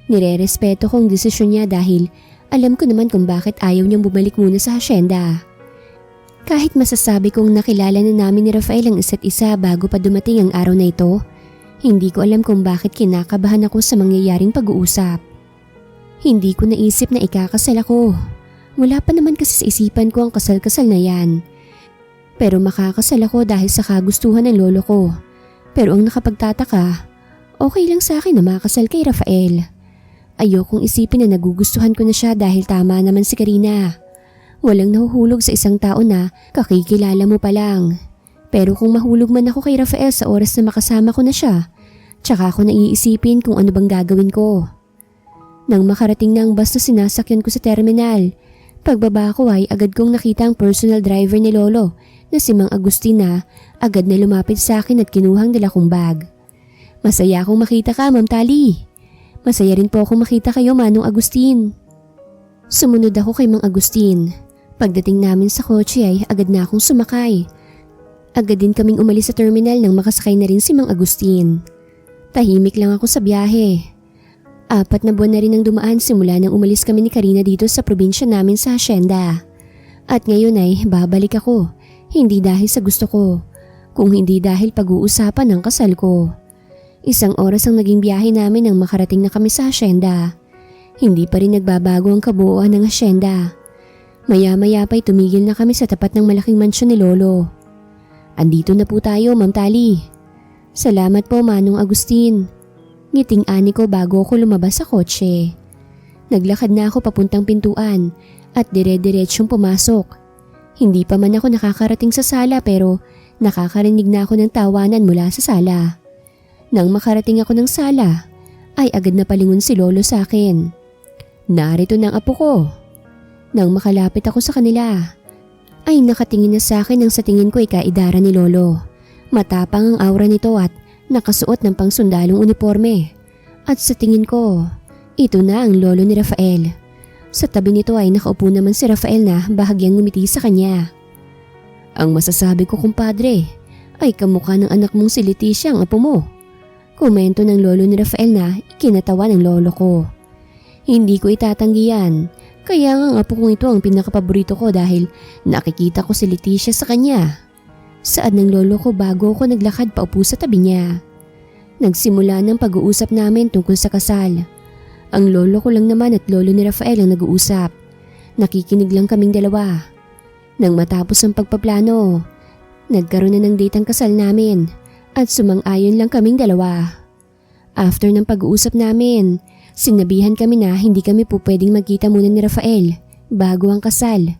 Speaker 1: Nire-respeto ko ang desisyon niya dahil alam ko naman kung bakit ayaw niyang bumalik muna sa hasyenda. Kahit masasabi kong nakilala na namin ni Rafael ang isa't isa bago pa dumating ang araw na ito, hindi ko alam kung bakit kinakabahan ako sa mangyayaring pag-uusap. Hindi ko naisip na ikakasal ako. Wala pa naman kasi sa isipan ko ang kasal-kasal na yan. Pero makakasal ako dahil sa kagustuhan ng lolo ko. Pero ang nakapagtataka, okay lang sa akin na makasal kay Rafael. Ayokong isipin na nagugustuhan ko na siya dahil tama naman si Karina. Walang nahuhulog sa isang tao na kakikilala mo pa lang. Pero kung mahulog man ako kay Rafael sa oras na makasama ko na siya, tsaka ako naiisipin kung ano bang gagawin ko. Nang makarating na ang bus na sinasakyan ko sa terminal, pagbaba ko ay agad kong nakita ang personal driver ni Lolo na si Mang Agustin na agad na lumapit sa akin at kinuhang dala kong bag. Masaya akong makita ka, Ma'am Tali. Masaya rin po akong makita kayo, Manong Agustin. Sumunod ako kay Mang Agustin. Pagdating namin sa kotse ay agad na akong sumakay. Agad din kaming umalis sa terminal nang makasakay na rin si Mang Agustin. Tahimik lang ako sa biyahe. 4 na buwan na rin ang dumaan simula nang umalis kami ni Karina dito sa probinsya namin sa hasyenda. At ngayon ay babalik ako, hindi dahil sa gusto ko, kung hindi dahil pag-uusapan ng kasal ko. 1 oras ang naging biyahe namin nang makarating na kami sa hasyenda. Hindi pa rin nagbabago ang kabuuan ng hasyenda. Maya-maya pa'y tumigil na kami sa tapat ng malaking mansyon ni Lolo. Andito na po tayo, Ma'am Tali. Salamat po, Manong Agustin. Ngiting-ani ko bago ako lumabas sa kotse. Naglakad na ako papuntang pintuan at dire-diretsyong pumasok. Hindi pa man ako nakakarating sa sala pero nakakarinig na ako ng tawanan mula sa sala. Nang makarating ako ng sala, ay agad na palingon si Lolo sa akin. Narito na ang apo ko. Nang makalapit ako sa kanila, ay nakatingin na sa akin ang sa tingin ko ay kaidara ni Lolo. Matapang ang aura nito at nakasuot ng pangsundalong uniforme. At sa tingin ko, ito na ang lolo ni Rafael. Sa tabi nito ay nakaupo naman si Rafael na bahagyang ngumiti sa kanya. Ang masasabi ko, kumpadre, ay kamukha ng anak mong si Leticia ang apo mo. Komento ng lolo ni Rafael na ikinatawa ng lolo ko. Hindi ko itatanggi yan, kaya nga ang apo kong ito ang pinakapaborito ko dahil nakikita ko si Leticia sa kanya. Saad ng lolo ko bago ako naglakad paupo sa tabi niya. Nagsimula ng pag-uusap namin tungkol sa kasal. Ang lolo ko lang naman at lolo ni Rafael ang nag-uusap. Nakikinig lang kaming dalawa. Nang matapos ang pagpaplano, nagkaroon na ng date ang kasal namin at sumang-ayon lang kaming dalawa. After ng pag-uusap namin, sinabihan kami na hindi kami po pwedeng magkita muna ni Rafael bago ang kasal.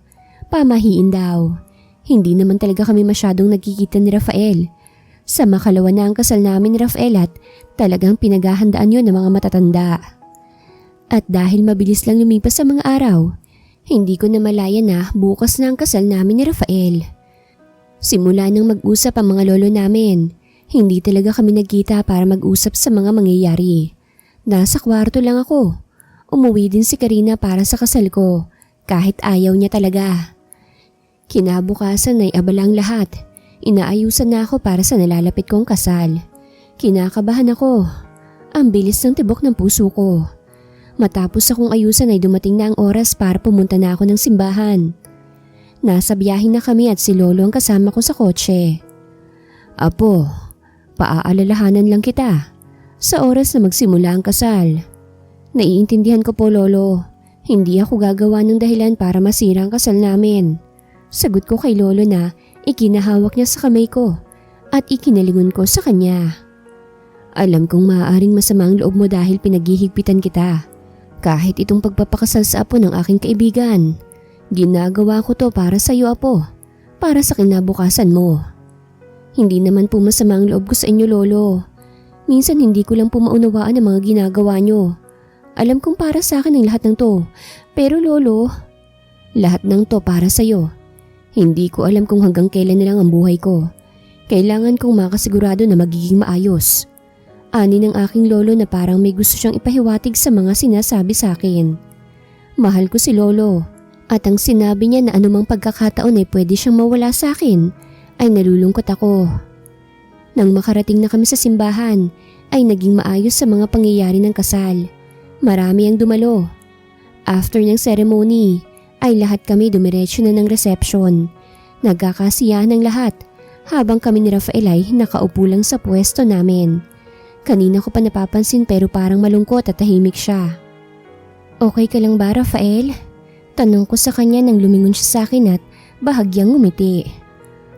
Speaker 1: Pamahiin daw. Hindi naman talaga kami masyadong nagkikita ni Rafael. Sa makalawa na ang kasal namin ni Rafael at talagang pinaghahandaan yun ng mga matatanda. At dahil mabilis lang lumipas sa mga araw, hindi ko na malaya na bukas na ang kasal namin ni Rafael. Simula nang mag-usap ang mga lolo namin, hindi talaga kami nagkita para mag-usap sa mga mangyayari. Nasa kwarto lang ako. Umuwi din si Karina para sa kasal ko, kahit ayaw niya talaga. Kinabukasan ay abalang lahat. Inaayusan na ako para sa nalalapit kong kasal. Kinakabahan ako. Ang bilis ng tibok ng puso ko. Matapos akong ayusan ay dumating na ang oras para pumunta na ako ng simbahan. Nasa biyahe na kami at si lolo ang kasama ko sa kotse. Apo, paaalalahanan lang kita. Sa oras na magsimula ang kasal. Naiintindihan ko po, lolo. Hindi ako gagawa ng dahilan para masira ang kasal namin. Sagot ko kay lolo na ikinahawak niya sa kamay ko at ikinalingon ko sa kanya. Alam kong maaaring masama ang loob mo dahil pinaghihigpitan kita. Kahit itong pagpapakasal sa apo ng aking kaibigan, ginagawa ko to para sa iyo, apo. Para sa kinabukasan mo. Hindi naman po masama ang loob ko sa inyo, lolo. Minsan hindi ko lang po maunawaan ang mga ginagawa nyo. Alam kong para sa akin ang lahat ng to. Pero lolo, lahat ng to para sa iyo. Hindi ko alam kung hanggang kailan na lang ang buhay ko. Kailangan kong makasigurado na magiging maayos. Ani ng aking lolo na parang may gusto siyang ipahiwatig sa mga sinasabi sa akin. Mahal ko si lolo at ang sinabi niya na anumang pagkakataon ay pwede siyang mawala sa akin ay nalulungkot ako. Nang makarating na kami sa simbahan ay naging maayos sa mga pangyayari ng kasal. Marami ang dumalo. After ng ceremony ay lahat kami dumiretso na ng reception. Nagkakasiyahan ng lahat habang kami ni Rafael ay nakaupo lang sa pwesto namin. Kanina ko pa napapansin pero parang malungkot at tahimik siya. Okay ka lang ba, Rafael? Tanong ko sa kanya nang lumingon siya sa akin at bahagyang ngumiti.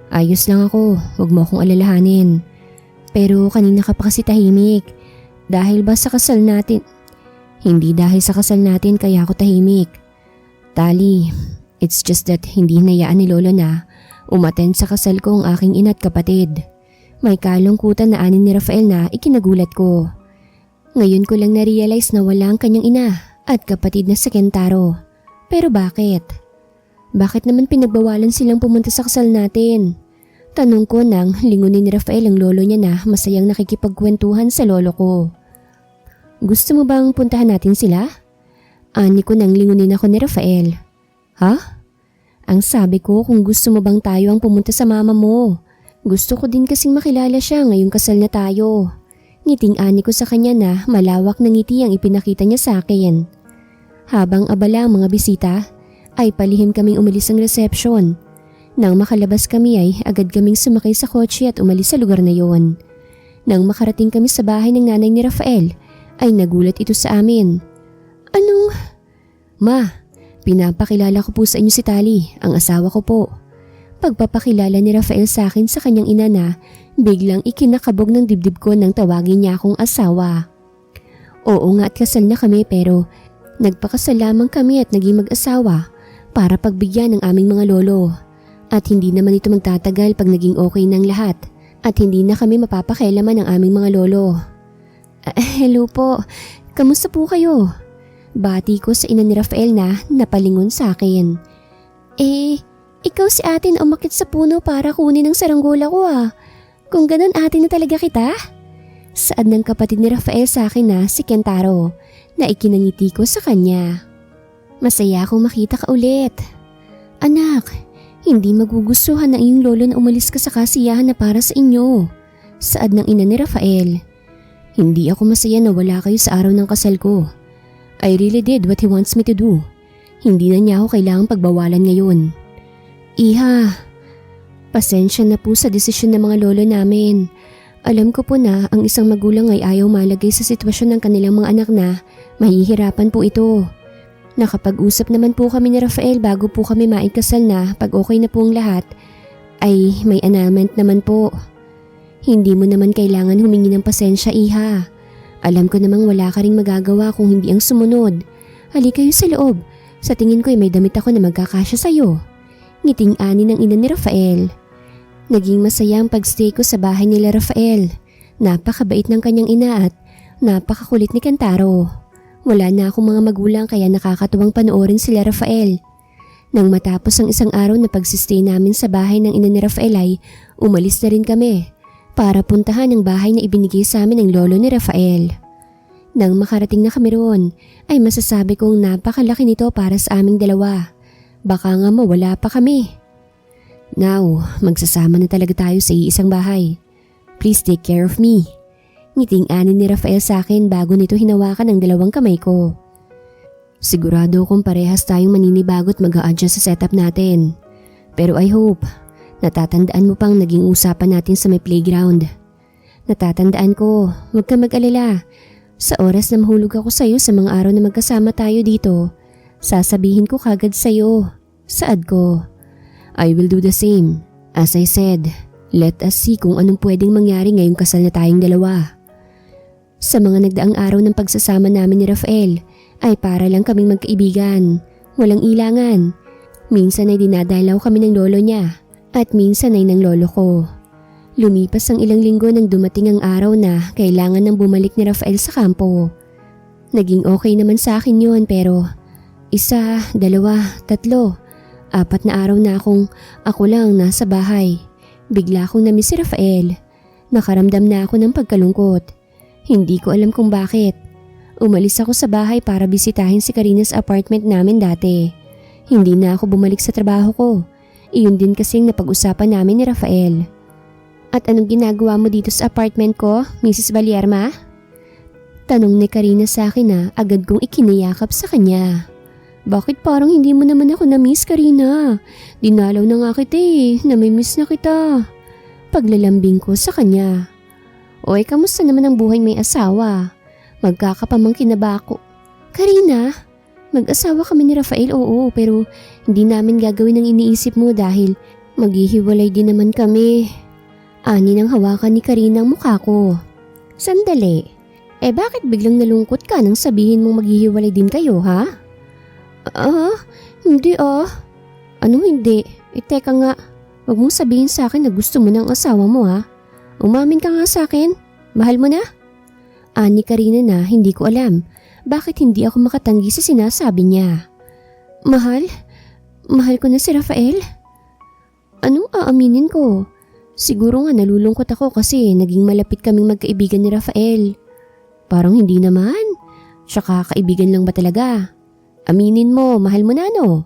Speaker 1: Ayos lang ako, huwag mo akong alalahanin. Pero kanina ka pa kasi tahimik. Dahil ba sa kasal natin? Hindi dahil sa kasal natin kaya ako tahimik. Tali, it's just that hindi hinayaan ni lolo na umattend sa kasal ko ang aking ina at kapatid. May kalungkutan na anin ni Rafael na ikinagulat ko. Ngayon ko lang na-realize na wala ang kanyang ina at kapatid na si Kentaro. Pero bakit? Bakit naman pinagbawalan silang pumunta sa kasal natin? Tanong ko nang lingunin ni Rafael ang lolo niya na masayang nakikipagkwentuhan sa lolo ko. Gusto mo bang puntahan natin sila? Ani ko nang lingunin ako ni Rafael. Ha? Ang sabi ko kung gusto mo bang tayo ang pumunta sa mama mo. Gusto ko din kasing makilala siya ngayong kasal na tayo. Ngiting-ani ko sa kanya na malawak na ngiti ang ipinakita niya sa akin. Habang abala ang mga bisita, ay palihim kaming umalis ang reception. Nang makalabas kami ay agad kaming sumakay sa kotse at umalis sa lugar na yon. Nang makarating kami sa bahay ng nanay ni Rafael, ay nagulat ito sa amin. Anong? Ma, pinapakilala ko po sa inyo si Tali, ang asawa ko po. Pagpapakilala ni Rafael sa akin sa kanyang ina na biglang ikinakabog ng dibdib ko nang tawagin niya akong asawa. Oo nga at kasal na kami pero nagpakasal lamang kami at naging mag-asawa para pagbigyan ng aming mga lolo. At hindi naman ito magtatagal pag naging okay ng lahat at hindi na kami mapapakailaman ng aming mga lolo. Hello po, kamusta po kayo? Bati ko sa ina ni Rafael na napalingon sa akin. Ikaw si ate na umakit sa puno para kunin ang saranggola ko ah. Kung ganun ate na talaga kita? Saad ng kapatid ni Rafael sa akin na si Kentaro na ikinangiti ko sa kanya. Masaya akong makita ka ulit. Anak, hindi magugustuhan ng iyong lolo na umalis ka sa kasiyahan na para sa inyo. Saad ng ina ni Rafael. Hindi ako masaya na wala kayo sa araw ng kasal ko. I really did what he wants me to do. Hindi na niya ako kailangang pagbawalan ngayon. Iha, pasensya na po sa desisyon ng mga lolo namin. Alam ko po na ang isang magulang ay ayaw malagay sa sitwasyon ng kanilang mga anak na mahihirapan po ito. Nakapag-usap naman po kami ni Rafael bago po kami maikasal na pag okay na po ang lahat, ay may annulment naman po. Hindi mo naman kailangan humingi ng pasensya, Iha. Alam ko namang wala ka ring magagawa kung hindi ang sumunod. Halika kayo sa loob. Sa tingin ko ay may damit ako na magkakasya sa'yo. Ngiting ani ng ina ni Rafael. Naging masaya ang pagstay ko sa bahay nila Rafael. Napakabait ng kanyang ina at napakakulit ni Kentaro. Wala na akong mga magulang kaya nakakatuwang panoorin sila Rafael. Nang matapos ang isang araw na pagsistay namin sa bahay ng ina ni Rafael ay umalis na rin kami para puntahan ang bahay na ibinigay sa amin ng lolo ni Rafael. Nang makarating na kami roon ay masasabi kong napakalaki nito para sa aming dalawa. Baka nga mawala pa kami. Now, magsasama na talaga tayo sa iisang bahay. Please take care of me. Ngiting ani ni Rafael sa akin bago nito hinawakan ang dalawang kamay ko. Sigurado kong parehas tayong maninibago at mag-a-adjust sa setup natin. Pero I hope, natatandaan mo pang naging usapan natin sa may playground. Natatandaan ko, huwag ka mag-alala. Sa oras na mahulog ako sa'yo sa mga araw na magkasama tayo dito, sasabihin ko kagad sa'yo, saad ko. I will do the same. As I said, let us see kung anong pwedeng mangyari ngayong kasal na tayong dalawa. Sa mga nagdaang araw ng pagsasama namin ni Rafael ay para lang kaming magkaibigan, walang ilangan. Minsan ay dinadalaw kami ng lolo niya at minsan ay ng lolo ko. Lumipas ang ilang linggo nang dumating ang araw na kailangan nang bumalik ni Rafael sa kampo. Naging okay naman sa akin yun pero 1, 2, 3, 4 na araw na ako lang nasa bahay. Bigla akong namiss si Rafael. Nakaramdam na ako ng pagkalungkot. Hindi ko alam kung bakit. Umalis ako sa bahay para bisitahin si Karina sa apartment namin dati. Hindi na ako bumalik sa trabaho ko. Iyon din kasing napag-usapan namin ni Rafael. At anong ginagawa mo dito sa apartment ko, Mrs. Valierma? Tanong ni Karina sa akin na agad kong ikiniyakap sa kanya. Bakit parang hindi mo naman ako na-miss, Karina? Dinalaw na nga kita na-miss na kita. Paglalambing ko sa kanya. Oy, kamusta naman ang buhay may asawa? Magkakapamangkin na ba ako? Karina, mag-asawa kami ni Rafael, oo, pero hindi namin gagawin ang iniisip mo dahil maghihiwalay din naman kami. Ani nang hawakan ni Karina ang mukha ko. Sandali, bakit biglang nalungkot ka nang sabihin mong maghihiwalay din kayo, ha? Hindi Anong hindi? Teka nga, wag mong sabihin sa akin na gusto mo ng asawa mo, ha? Umamin ka nga sa akin, mahal mo na? Ani Karina na hindi ko alam bakit hindi ako makatanggi sa sinasabi niya. Mahal? Mahal ko na si Rafael? Anong aaminin ko? Siguro nga nalulungkot ako kasi naging malapit kaming magkaibigan ni Rafael. Parang hindi naman. Tsaka kaibigan lang ba talaga? Aminin mo, mahal mo na no?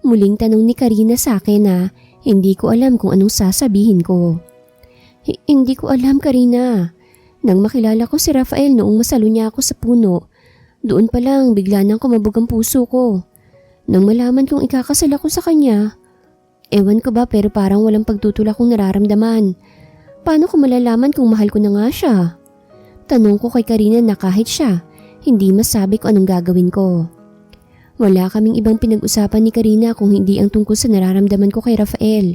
Speaker 1: Muling tanong ni Karina sa akin na hindi ko alam kung anong sasabihin ko. Hindi ko alam, Karina. Nang makilala ko si Rafael noong masalo niya ako sa puno, doon pa lang bigla nang kumabog ang puso ko. Nang malaman kong ikakasal ako sa kanya, ewan ko ba pero parang walang pagtutulak kong nararamdaman. Paano ko malalaman kung mahal ko na nga siya? Tanong ko kay Karina na kahit siya, hindi masabi ko anong gagawin ko. Wala kaming ibang pinag-usapan ni Karina kung hindi ang tungkol sa nararamdaman ko kay Rafael.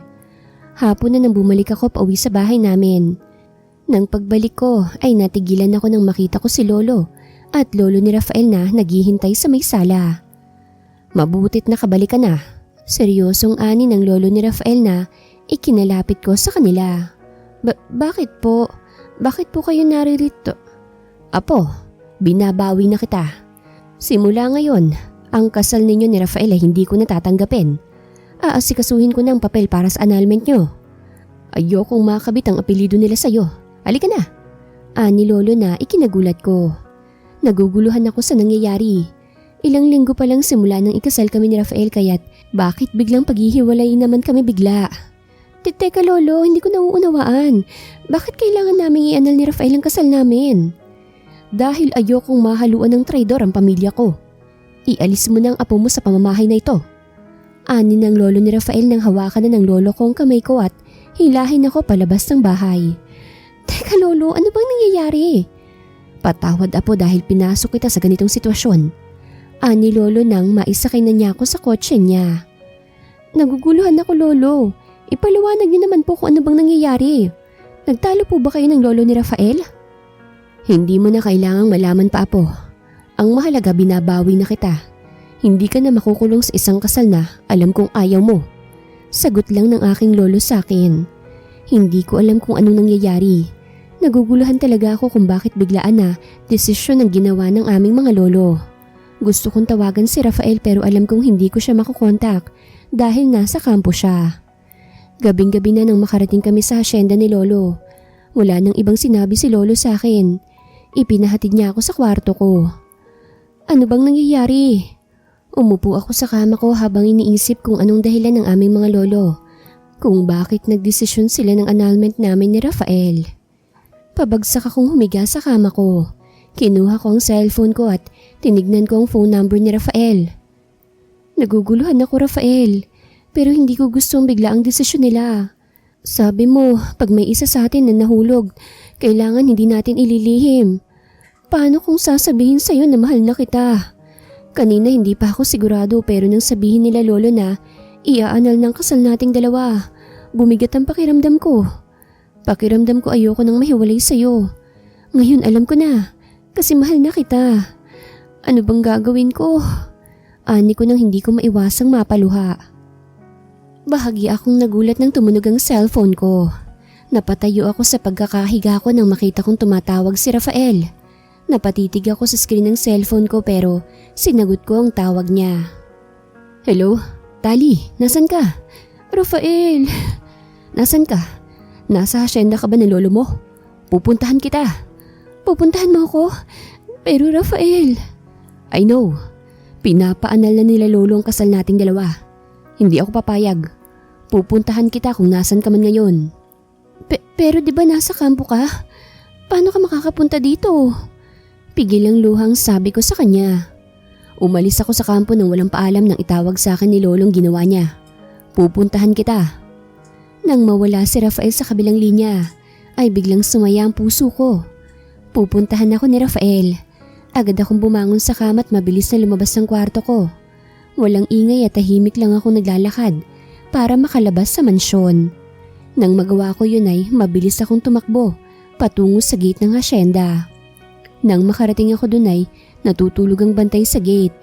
Speaker 1: Hapon na nang bumalik ako pauwi sa bahay namin. Nang pagbalik ko ay natigilan ako nang makita ko si Lolo at Lolo ni Rafael na naghihintay sa may sala. Mabutit na kabalik ka na. Seryosong ani ng Lolo ni Rafael na ikinalapit ko sa kanila. Bakit po? Bakit po kayo naririto? Apo, binabawi na kita. Simula ngayon, ang kasal ninyo ni Rafael ay hindi ko natatanggapin. Aasikasuhin ko ng papel para sa annulment nyo. Ayokong makabit ang apelido nila sa'yo. Halika na. Ani Lolo na ikinagulat ko. Naguguluhan ako sa nangyayari. Ilang linggo pa lang simula nang ikasal kami ni Rafael kaya't bakit biglang paghihiwalay naman kami bigla? Teka lolo, hindi ko nauunawaan. Bakit kailangan naming ianal ni Rafael ang kasal namin? Dahil ayokong mahaluan ng traidor ang pamilya ko. Ialis mo na ang apo mo sa pamamahay na ito. Ani ng lolo ni Rafael nang hawakan na ng lolo ko ang kamay ko at hilahin ako palabas ng bahay. Teka lolo, ano bang nangyayari? Patawad apo dahil pinasok kita sa ganitong sitwasyon. Ani lolo nang maisakay na niya ako sa kotse niya. Naguguluhan ako lolo. Ipaliwanag niyo naman po kung ano bang nangyayari. Nagtalo po ba kayo ng lolo ni Rafael? Hindi mo na kailangang malaman pa apo. Ang mahalaga binabawi na kita. Hindi ka na makukulong sa isang kasal na alam kong ayaw mo. Sagot lang ng aking lolo sa akin. Hindi ko alam kung anong nangyayari. Naguguluhan talaga ako kung bakit biglaan na desisyon ang ginawa ng aming mga lolo. Gusto kong tawagan si Rafael pero alam kong hindi ko siya makukontak dahil nasa kampo siya. Gabing-gabi na nang makarating kami sa hasyenda ni lolo. Wala nang ibang sinabi si lolo sa akin. Ipinahatid niya ako sa kwarto ko. Ano bang nangyayari? Umupo ako sa kama ko habang iniisip kung anong dahilan ng aming mga lolo. Kung bakit nagdesisyon sila ng annulment namin ni Rafael. Pabagsak akong humiga sa kama ko. Kinuha ko ang cellphone ko at tinignan ko ang phone number ni Rafael. Naguguluhan ako Rafael, pero hindi ko gustong bigla ang desisyon nila. Sabi mo, pag may isa sa atin na nahulog, kailangan hindi natin ililihim. Paano kung sasabihin sa'yo na mahal na kita? Kanina hindi pa ako sigurado pero nang sabihin nila lolo na iaanal ng kasal nating dalawa, bumigat ang pakiramdam ko. Pakiramdam ko ayoko nang mahiwalay sa'yo. Ngayon alam ko na, kasi mahal na kita. Ano bang gagawin ko? Ani ko nang hindi ko maiwasang mapaluha. Bahagi akong nagulat nang tumunog ang cellphone ko. Napatayo ako sa pagkakahiga ko nang makita kong tumatawag si Rafael. Napatitig ako sa screen ng cellphone ko pero sinagot ko ang tawag niya. Hello? Tali, nasan ka? Rafael! Nasan ka? Nasa hasyenda ka ba ng lolo mo? Pupuntahan kita. Pupuntahan mo ako? Pero Rafael... I know. Pinapaanal na nila lolo ang kasal nating dalawa. Hindi ako papayag. Pupuntahan kita kung nasan ka man ngayon. Pero di ba nasa kampo ka? Paano ka makakapunta dito? Pigil ang luhang sabi ko sa kanya. Umalis ako sa kampo nang walang paalam nang itawag sa akin ni lolong ginawa niya. Pupuntahan kita. Nang mawala si Rafael sa kabilang linya, ay biglang sumaya ang puso ko. Pupuntahan ako ni Rafael. Agad akong bumangon sa kama at mabilis na lumabas ng kwarto ko. Walang ingay at tahimik lang ako naglalakad para makalabas sa mansyon. Nang magawa ko yun ay mabilis akong tumakbo patungo sa gate ng hasyenda. Nang makarating ako dun ay natutulog ang bantay sa gate.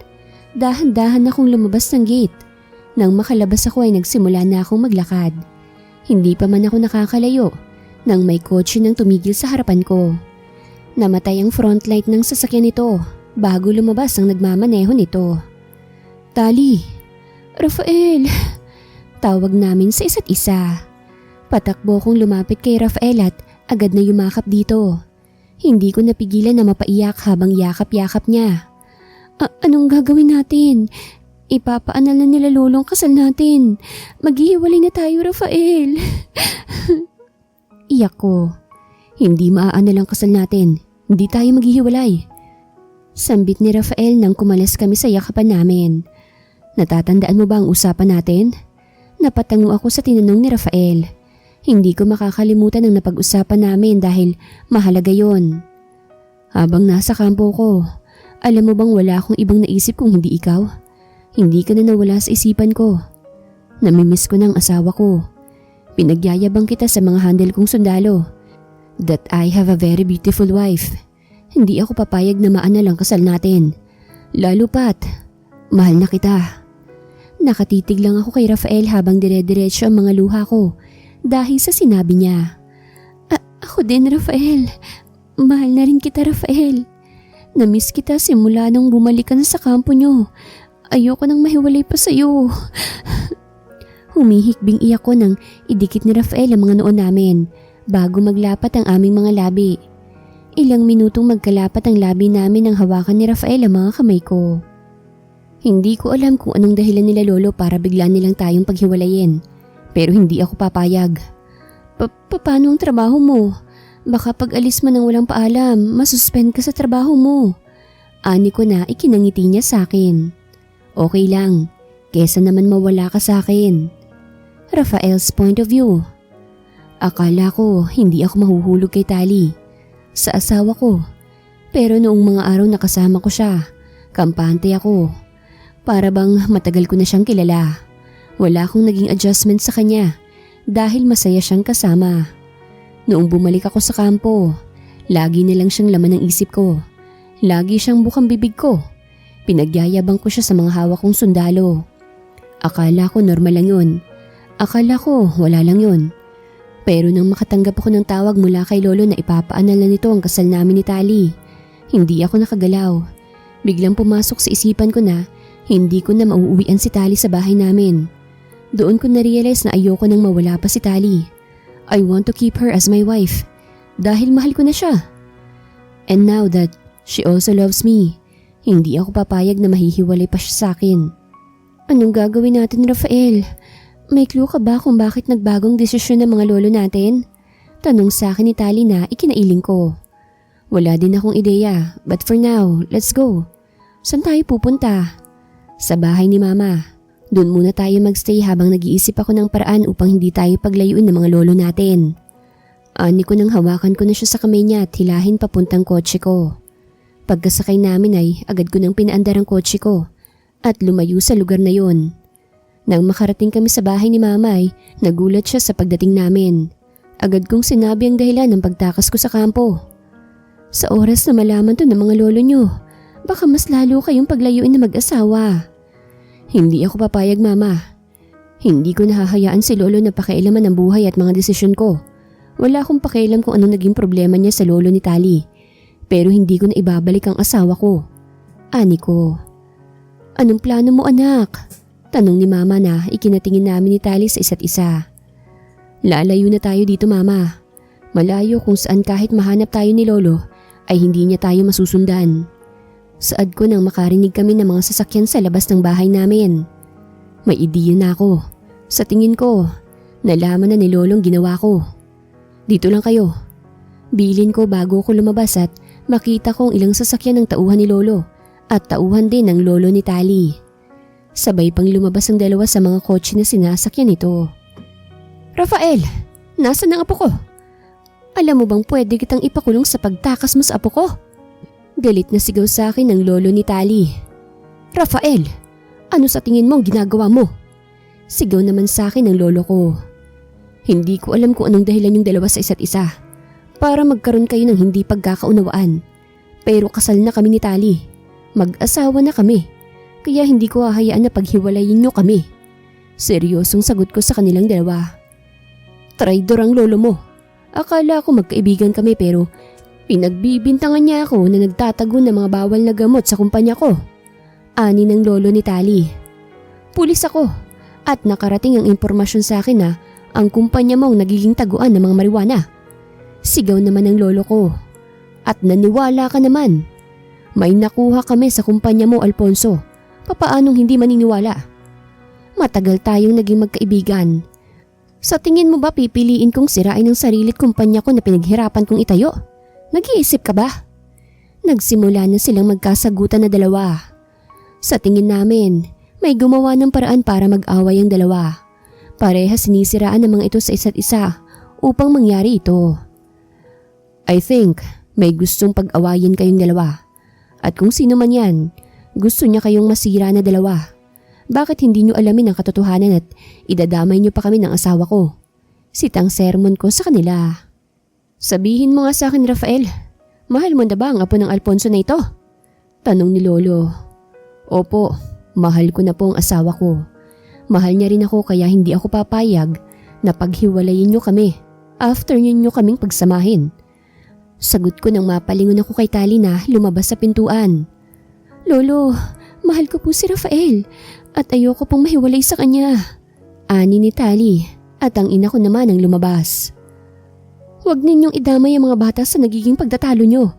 Speaker 1: Dahan-dahan akong lumabas ng gate. Nang makalabas ako ay nagsimula na akong maglakad. Hindi pa man ako nakakalayo nang may kotse nang tumigil sa harapan ko. Namatay ang front light ng sasakyan nito bago lumabas ang nagmamaneho nito. Tali, Rafael, tawag namin sa isa't isa. Patakbo kong lumapit kay Rafael at agad na yumakap dito. Hindi ko napigilan na mapaiyak habang yakap-yakap niya. Anong gagawin natin? Ipapaanal na nila lolong kasal natin. Maghihiwalay na tayo, Rafael. Iyak ko. Hindi maaanal ang kasal natin. Hindi tayo maghihiwalay. Sambit ni Rafael nang kumalas kami sa yakapan namin. Natatandaan mo ba ang usapan natin? Napatango ako sa tinanong ni Rafael. Hindi ko makakalimutan ang napag-usapan namin dahil mahalaga yon. Habang nasa kampo ko, alam mo bang wala akong ibang naisip kung hindi ikaw? Hindi ka na nawala sa isipan ko. Namimiss ko ng asawa ko. Pinagyayabang kita sa mga handle kong sundalo. That I have a very beautiful wife. Hindi ako papayag na maanal ang kasal natin. Lalo pat, mahal na kita. Nakatitig lang ako kay Rafael habang dire-diretso ang mga luha ko. Dahil sa sinabi niya. Ako din, Rafael. Mahal na rin kita, Rafael. Namiss kita simula nung bumalik ka na sa kampo nyo. Ayoko nang mahiwalay pa sa'yo. Humihikbing iyak ko nang idikit ni Rafael ang mga noon namin bago maglapat ang aming mga labi. Ilang minutong magkalapat ang labi namin nang hawakan ni Rafael ang mga kamay ko. Hindi ko alam kung anong dahilan nila lolo para bigla nilang tayong paghiwalayin. Pero hindi ako papayag. Paano ang trabaho mo? Baka pag alis mo nang walang paalam, masuspend ka sa trabaho mo. Ani ko na ikinangiti niya sa akin. Okay lang, kesa naman mawala ka sa akin. Rafael's point of view. Akala ko hindi ako mahuhulog kay Tali. Sa asawa ko. Pero noong mga araw na kasama ko siya, kampante ako. Para bang matagal ko na siyang kilala. Wala akong naging adjustment sa kanya dahil masaya siyang kasama. Noong bumalik ako sa kampo, lagi na lang siyang laman ng isip ko. Lagi siyang bukang bibig ko. Pinagyayabang ko siya sa mga hawak kong sundalo. Akala ko normal lang yun. Akala ko wala lang yun. Pero nang makatanggap ako ng tawag mula kay lolo na ipapaanal na nito ang kasal namin ni Tali, hindi ako nakagalaw. Biglang pumasok sa isipan ko na hindi ko na mauuwian si Tali sa bahay namin. Doon ko na-realize na ayoko nang mawala pa si Tali. I want to keep her as my wife dahil mahal ko na siya. And now that she also loves me, hindi ako papayag na mahihiwalay pa siya sa akin. Anong gagawin natin, Rafael? May clue ka ba kung bakit nagbagong desisyon ng mga lolo natin? Tanong sa akin ni Tali na ikinailing ko. Wala din akong ideya, but for now, let's go. Saan tayo pupunta? Sa bahay ni Mama. Doon muna tayo magstay habang nag-iisip ako ng paraan upang hindi tayo paglayuin ng mga lolo natin. Ani ko nang hawakan ko na siya sa kamay niya at hilahin papuntang kotse ko. Pagkasakay namin ay agad ko nang pinaandar ang kotse ko at lumayo sa lugar na yon. Nang makarating kami sa bahay ni Mama ay nagulat siya sa pagdating namin. Agad kong sinabi ang dahilan ng pagtakas ko sa kampo. Sa oras na malaman to ng mga lolo nyo, baka mas lalo kayong paglayuin na mag-asawa. Hindi ako papayag, Mama. Hindi ko nahahayaan si lolo na pakialaman ang buhay at mga desisyon ko. Wala akong pakialam kung anong naging problema niya sa lolo ni Tali. Pero hindi ko na ibabalik ang asawa ko. Ani ko. Anong plano mo, anak? Tanong ni Mama na ikinatingin namin ni Tali sa isa't isa. Lalayo na tayo dito, Mama. Malayo kung saan kahit mahanap tayo ni lolo ay hindi niya tayo masusundan. Saad ko nang makarinig kami ng mga sasakyan sa labas ng bahay namin. May ideya na ako. Sa tingin ko, nalaman na ni lolong ginawa ko. Dito lang kayo. Bilin ko bago ko lumabas at makita kong ilang sasakyan ng tauhan ni lolo at tauhan din ng lolo ni Tali. Sabay pang lumabas ang dalawa sa mga kotse na sinasakyan nito. Rafael, nasaan ang apo ko? Alam mo bang pwede kitang ipakulong sa pagtakas mo sa apo ko? Galit na sigaw sa akin ng lolo ni Tali. Rafael, ano sa tingin mo ang ginagawa mo? Sigaw naman sa akin ng lolo ko. Hindi ko alam kung anong dahilan yung dalawa sa isa't isa. Para magkaroon kayo ng hindi pagkakaunawaan. Pero kasal na kami ni Tali. Mag-asawa na kami. Kaya hindi ko hahayaan na paghiwalayin nyo kami. Seryosong sagot ko sa kanilang dalawa. Traidor ang lolo mo. Akala ko magkaibigan kami pero pinagbibintangan niya ako na nagtatago ng mga bawal na gamot sa kumpanya ko. Ani ng lolo ni Tali. Pulis ako at nakarating ang impormasyon sa akin na ang kumpanya mo ang nagiging taguan ng mga marijuana. Sigaw naman ng lolo ko. At naniwala ka naman. May nakuha kami sa kumpanya mo, Alfonso. Papaanong hindi maniniwala? Matagal tayong naging magkaibigan. Sa tingin mo ba pipiliin kong sirain ang sarilit kumpanya ko na pinaghirapan kong itayo? Nag-iisip ka ba? Nagsimula na silang magkasagutan na dalawa. Sa tingin namin, may gumawa ng paraan para mag-away ang dalawa. Parehas sinisiraan ng mga ito sa isa't isa upang mangyari ito. I think may gustong pag-awayin kayong dalawa. At kung sino man yan, gusto niya kayong masira na dalawa. Bakit hindi niyo alamin ang katotohanan at idadamay niyo pa kami ng asawa ko? Sitang sermon ko sa kanila. Sabihin mo nga sa akin, Rafael, mahal mo na ba ang apo ng Alfonso na ito? Tanong ni lolo. Opo, mahal ko na po ang asawa ko. Mahal niya rin ako kaya hindi ako papayag na paghiwalayin niyo kami after niyo kaming pagsamahin. Sagot ko nang mapalingon ako kay Tali na lumabas sa pintuan. Lolo, mahal ko po si Rafael at ayoko pong mahiwalay sa kanya. Ani ni Tali at ang ina ko naman ang lumabas. Huwag ninyong idamay ang mga bata sa nagiging pagtatalo nyo.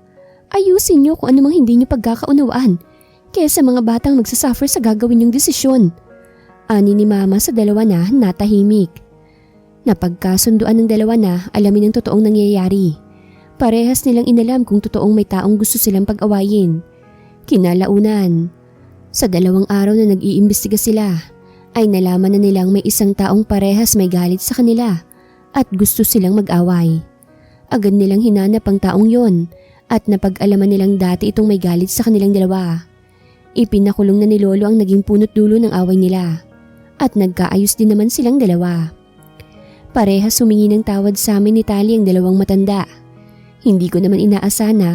Speaker 1: Ayusin nyo kung anumang hindi nyo pagkakaunawaan. kaysa mga batang magsasuffer sa gagawin niyong desisyon. Ani ni Mama sa dalawa na natahimik. Napagkasunduan ng dalawa na alamin ang totoong nangyayari. Parehas nilang inalam kung totoong may taong gusto silang pag-awayin. Kinalaunan, sa 2 araw na nag-iimbestiga sila, ay nalaman na nilang may isang taong parehas may galit sa kanila at gusto silang mag-away. Agad nilang hinanap ang taong yon at napag-alaman nilang dati itong may galit sa kanilang dalawa. Ipinakulong na ni Lolo ang naging punot dulo ng away nila at nagkaayos din naman silang dalawa. Parehas humingi ng tawad sa amin ni Tali ang 2 matanda. Hindi ko naman inaasahan na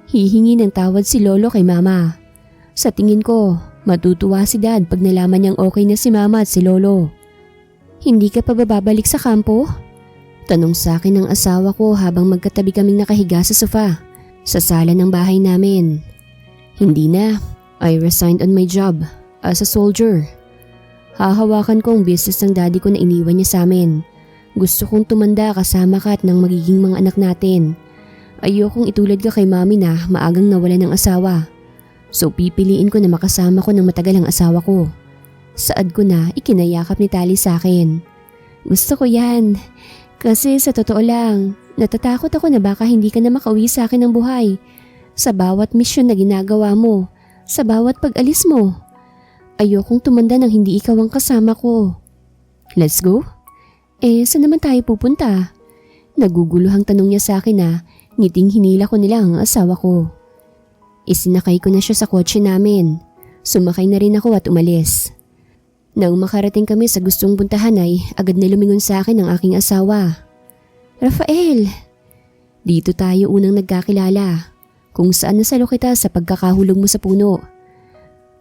Speaker 1: hihingi ng tawad si Lolo kay Mama. Sa tingin ko, matutuwa si Dad pag nalaman niyang okay na si Mama at si Lolo. Hindi ka pa babalik sa kampo? Tanong sa akin ng asawa ko habang magkatabi kaming nakahiga sa sofa sa sala ng bahay namin. Hindi na. I resigned on my job as a soldier. Hahawakan ko ang business ng daddy ko na iniwan niya sa amin. Gusto kong tumanda kasama ka at ng magiging mga anak natin. Ayokong itulad ka kay Mami na maagang nawala ng asawa. So pipiliin ko na makasama ko ng matagal ang asawa ko. Saad ko na ikinayakap ni Tali sa akin. Gusto ko yan. Kasi sa totoo lang, natatakot ako na baka hindi ka na makauwi sa akin ng buhay. Sa bawat misyon na ginagawa mo, sa bawat pag-alis mo. Ayokong tumanda nang hindi ikaw ang kasama ko. Let's go? Saan naman tayo pupunta? Naguguluhang tanong niya sa akin na ngiting hinila ko nila ang asawa ko. Isinakay ko na siya sa kotse namin. Sumakay na rin ako at umalis. Nang makarating kami sa gustong puntahan ay agad na lumingon sa akin ang aking asawa. Rafael! Dito tayo unang nagkakilala. Kung saan nasalo kita sa pagkakahulog mo sa puno.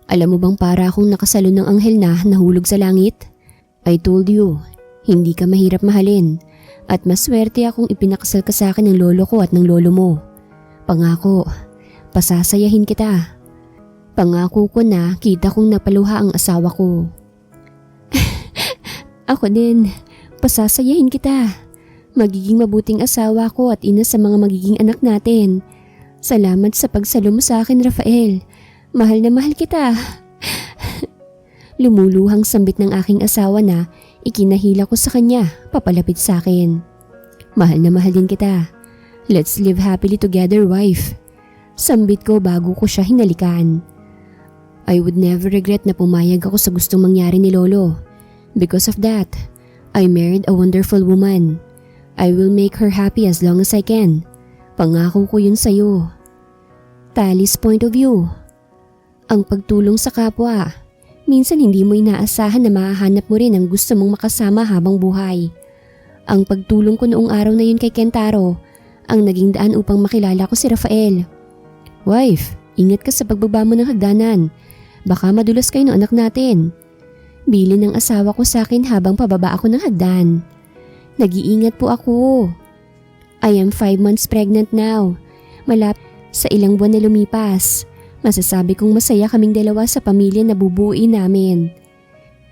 Speaker 1: Alam mo bang para akong nakasalon ng anghel na nahulog sa langit? I told you, hindi ka mahirap mahalin at maswerte akong ipinakasal ka sa akin ng lolo ko at ng lolo mo. Pangako, pasasayahin kita. Pangako ko na kita kong napaluha ang asawa ko. Ako din, pasasayahin kita. Magiging mabuting asawa ko at ina sa mga magiging anak natin. Salamat sa pagsalo mo sa akin, Rafael. Mahal na mahal kita. Lumuluhang sambit ng aking asawa na ikinahila ko sa kanya papalapit sa akin. Mahal na mahal din kita. Let's live happily together, wife. Sambit ko bago ko siya hinalikan. I would never regret na pumayag ako sa gustong mangyari ni Lolo. Because of that, I married a wonderful woman. I will make her happy as long as I can. Pangako ko yun sa'yo. Tali's point of view. Ang pagtulong sa kapwa. Minsan hindi mo inaasahan na mahahanap mo rin ang gusto mong makasama habang buhay. Ang pagtulong ko noong araw na yun kay Kentaro, ang naging daan upang makilala ko si Rafael. Wife, ingat ka sa pagbaba mo ng hagdanan. Baka madulas kayo ng anak natin. Bilin ng asawa ko sa akin habang pababa ako ng hagdan. Nag-iingat po ako. I am 5 months pregnant now. Malapit sa ilang buwan na lumipas. Masasabi kong masaya kaming dalawa sa pamilya na bubuuin namin.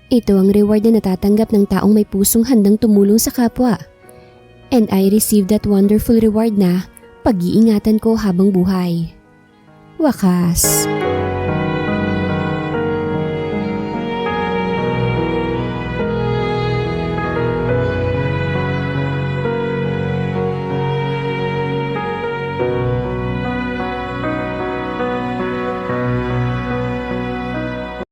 Speaker 1: Ito ang reward na natatanggap ng taong may pusong handang tumulong sa kapwa. And I received that wonderful reward na pag-iingatan ko habang buhay. Wakas.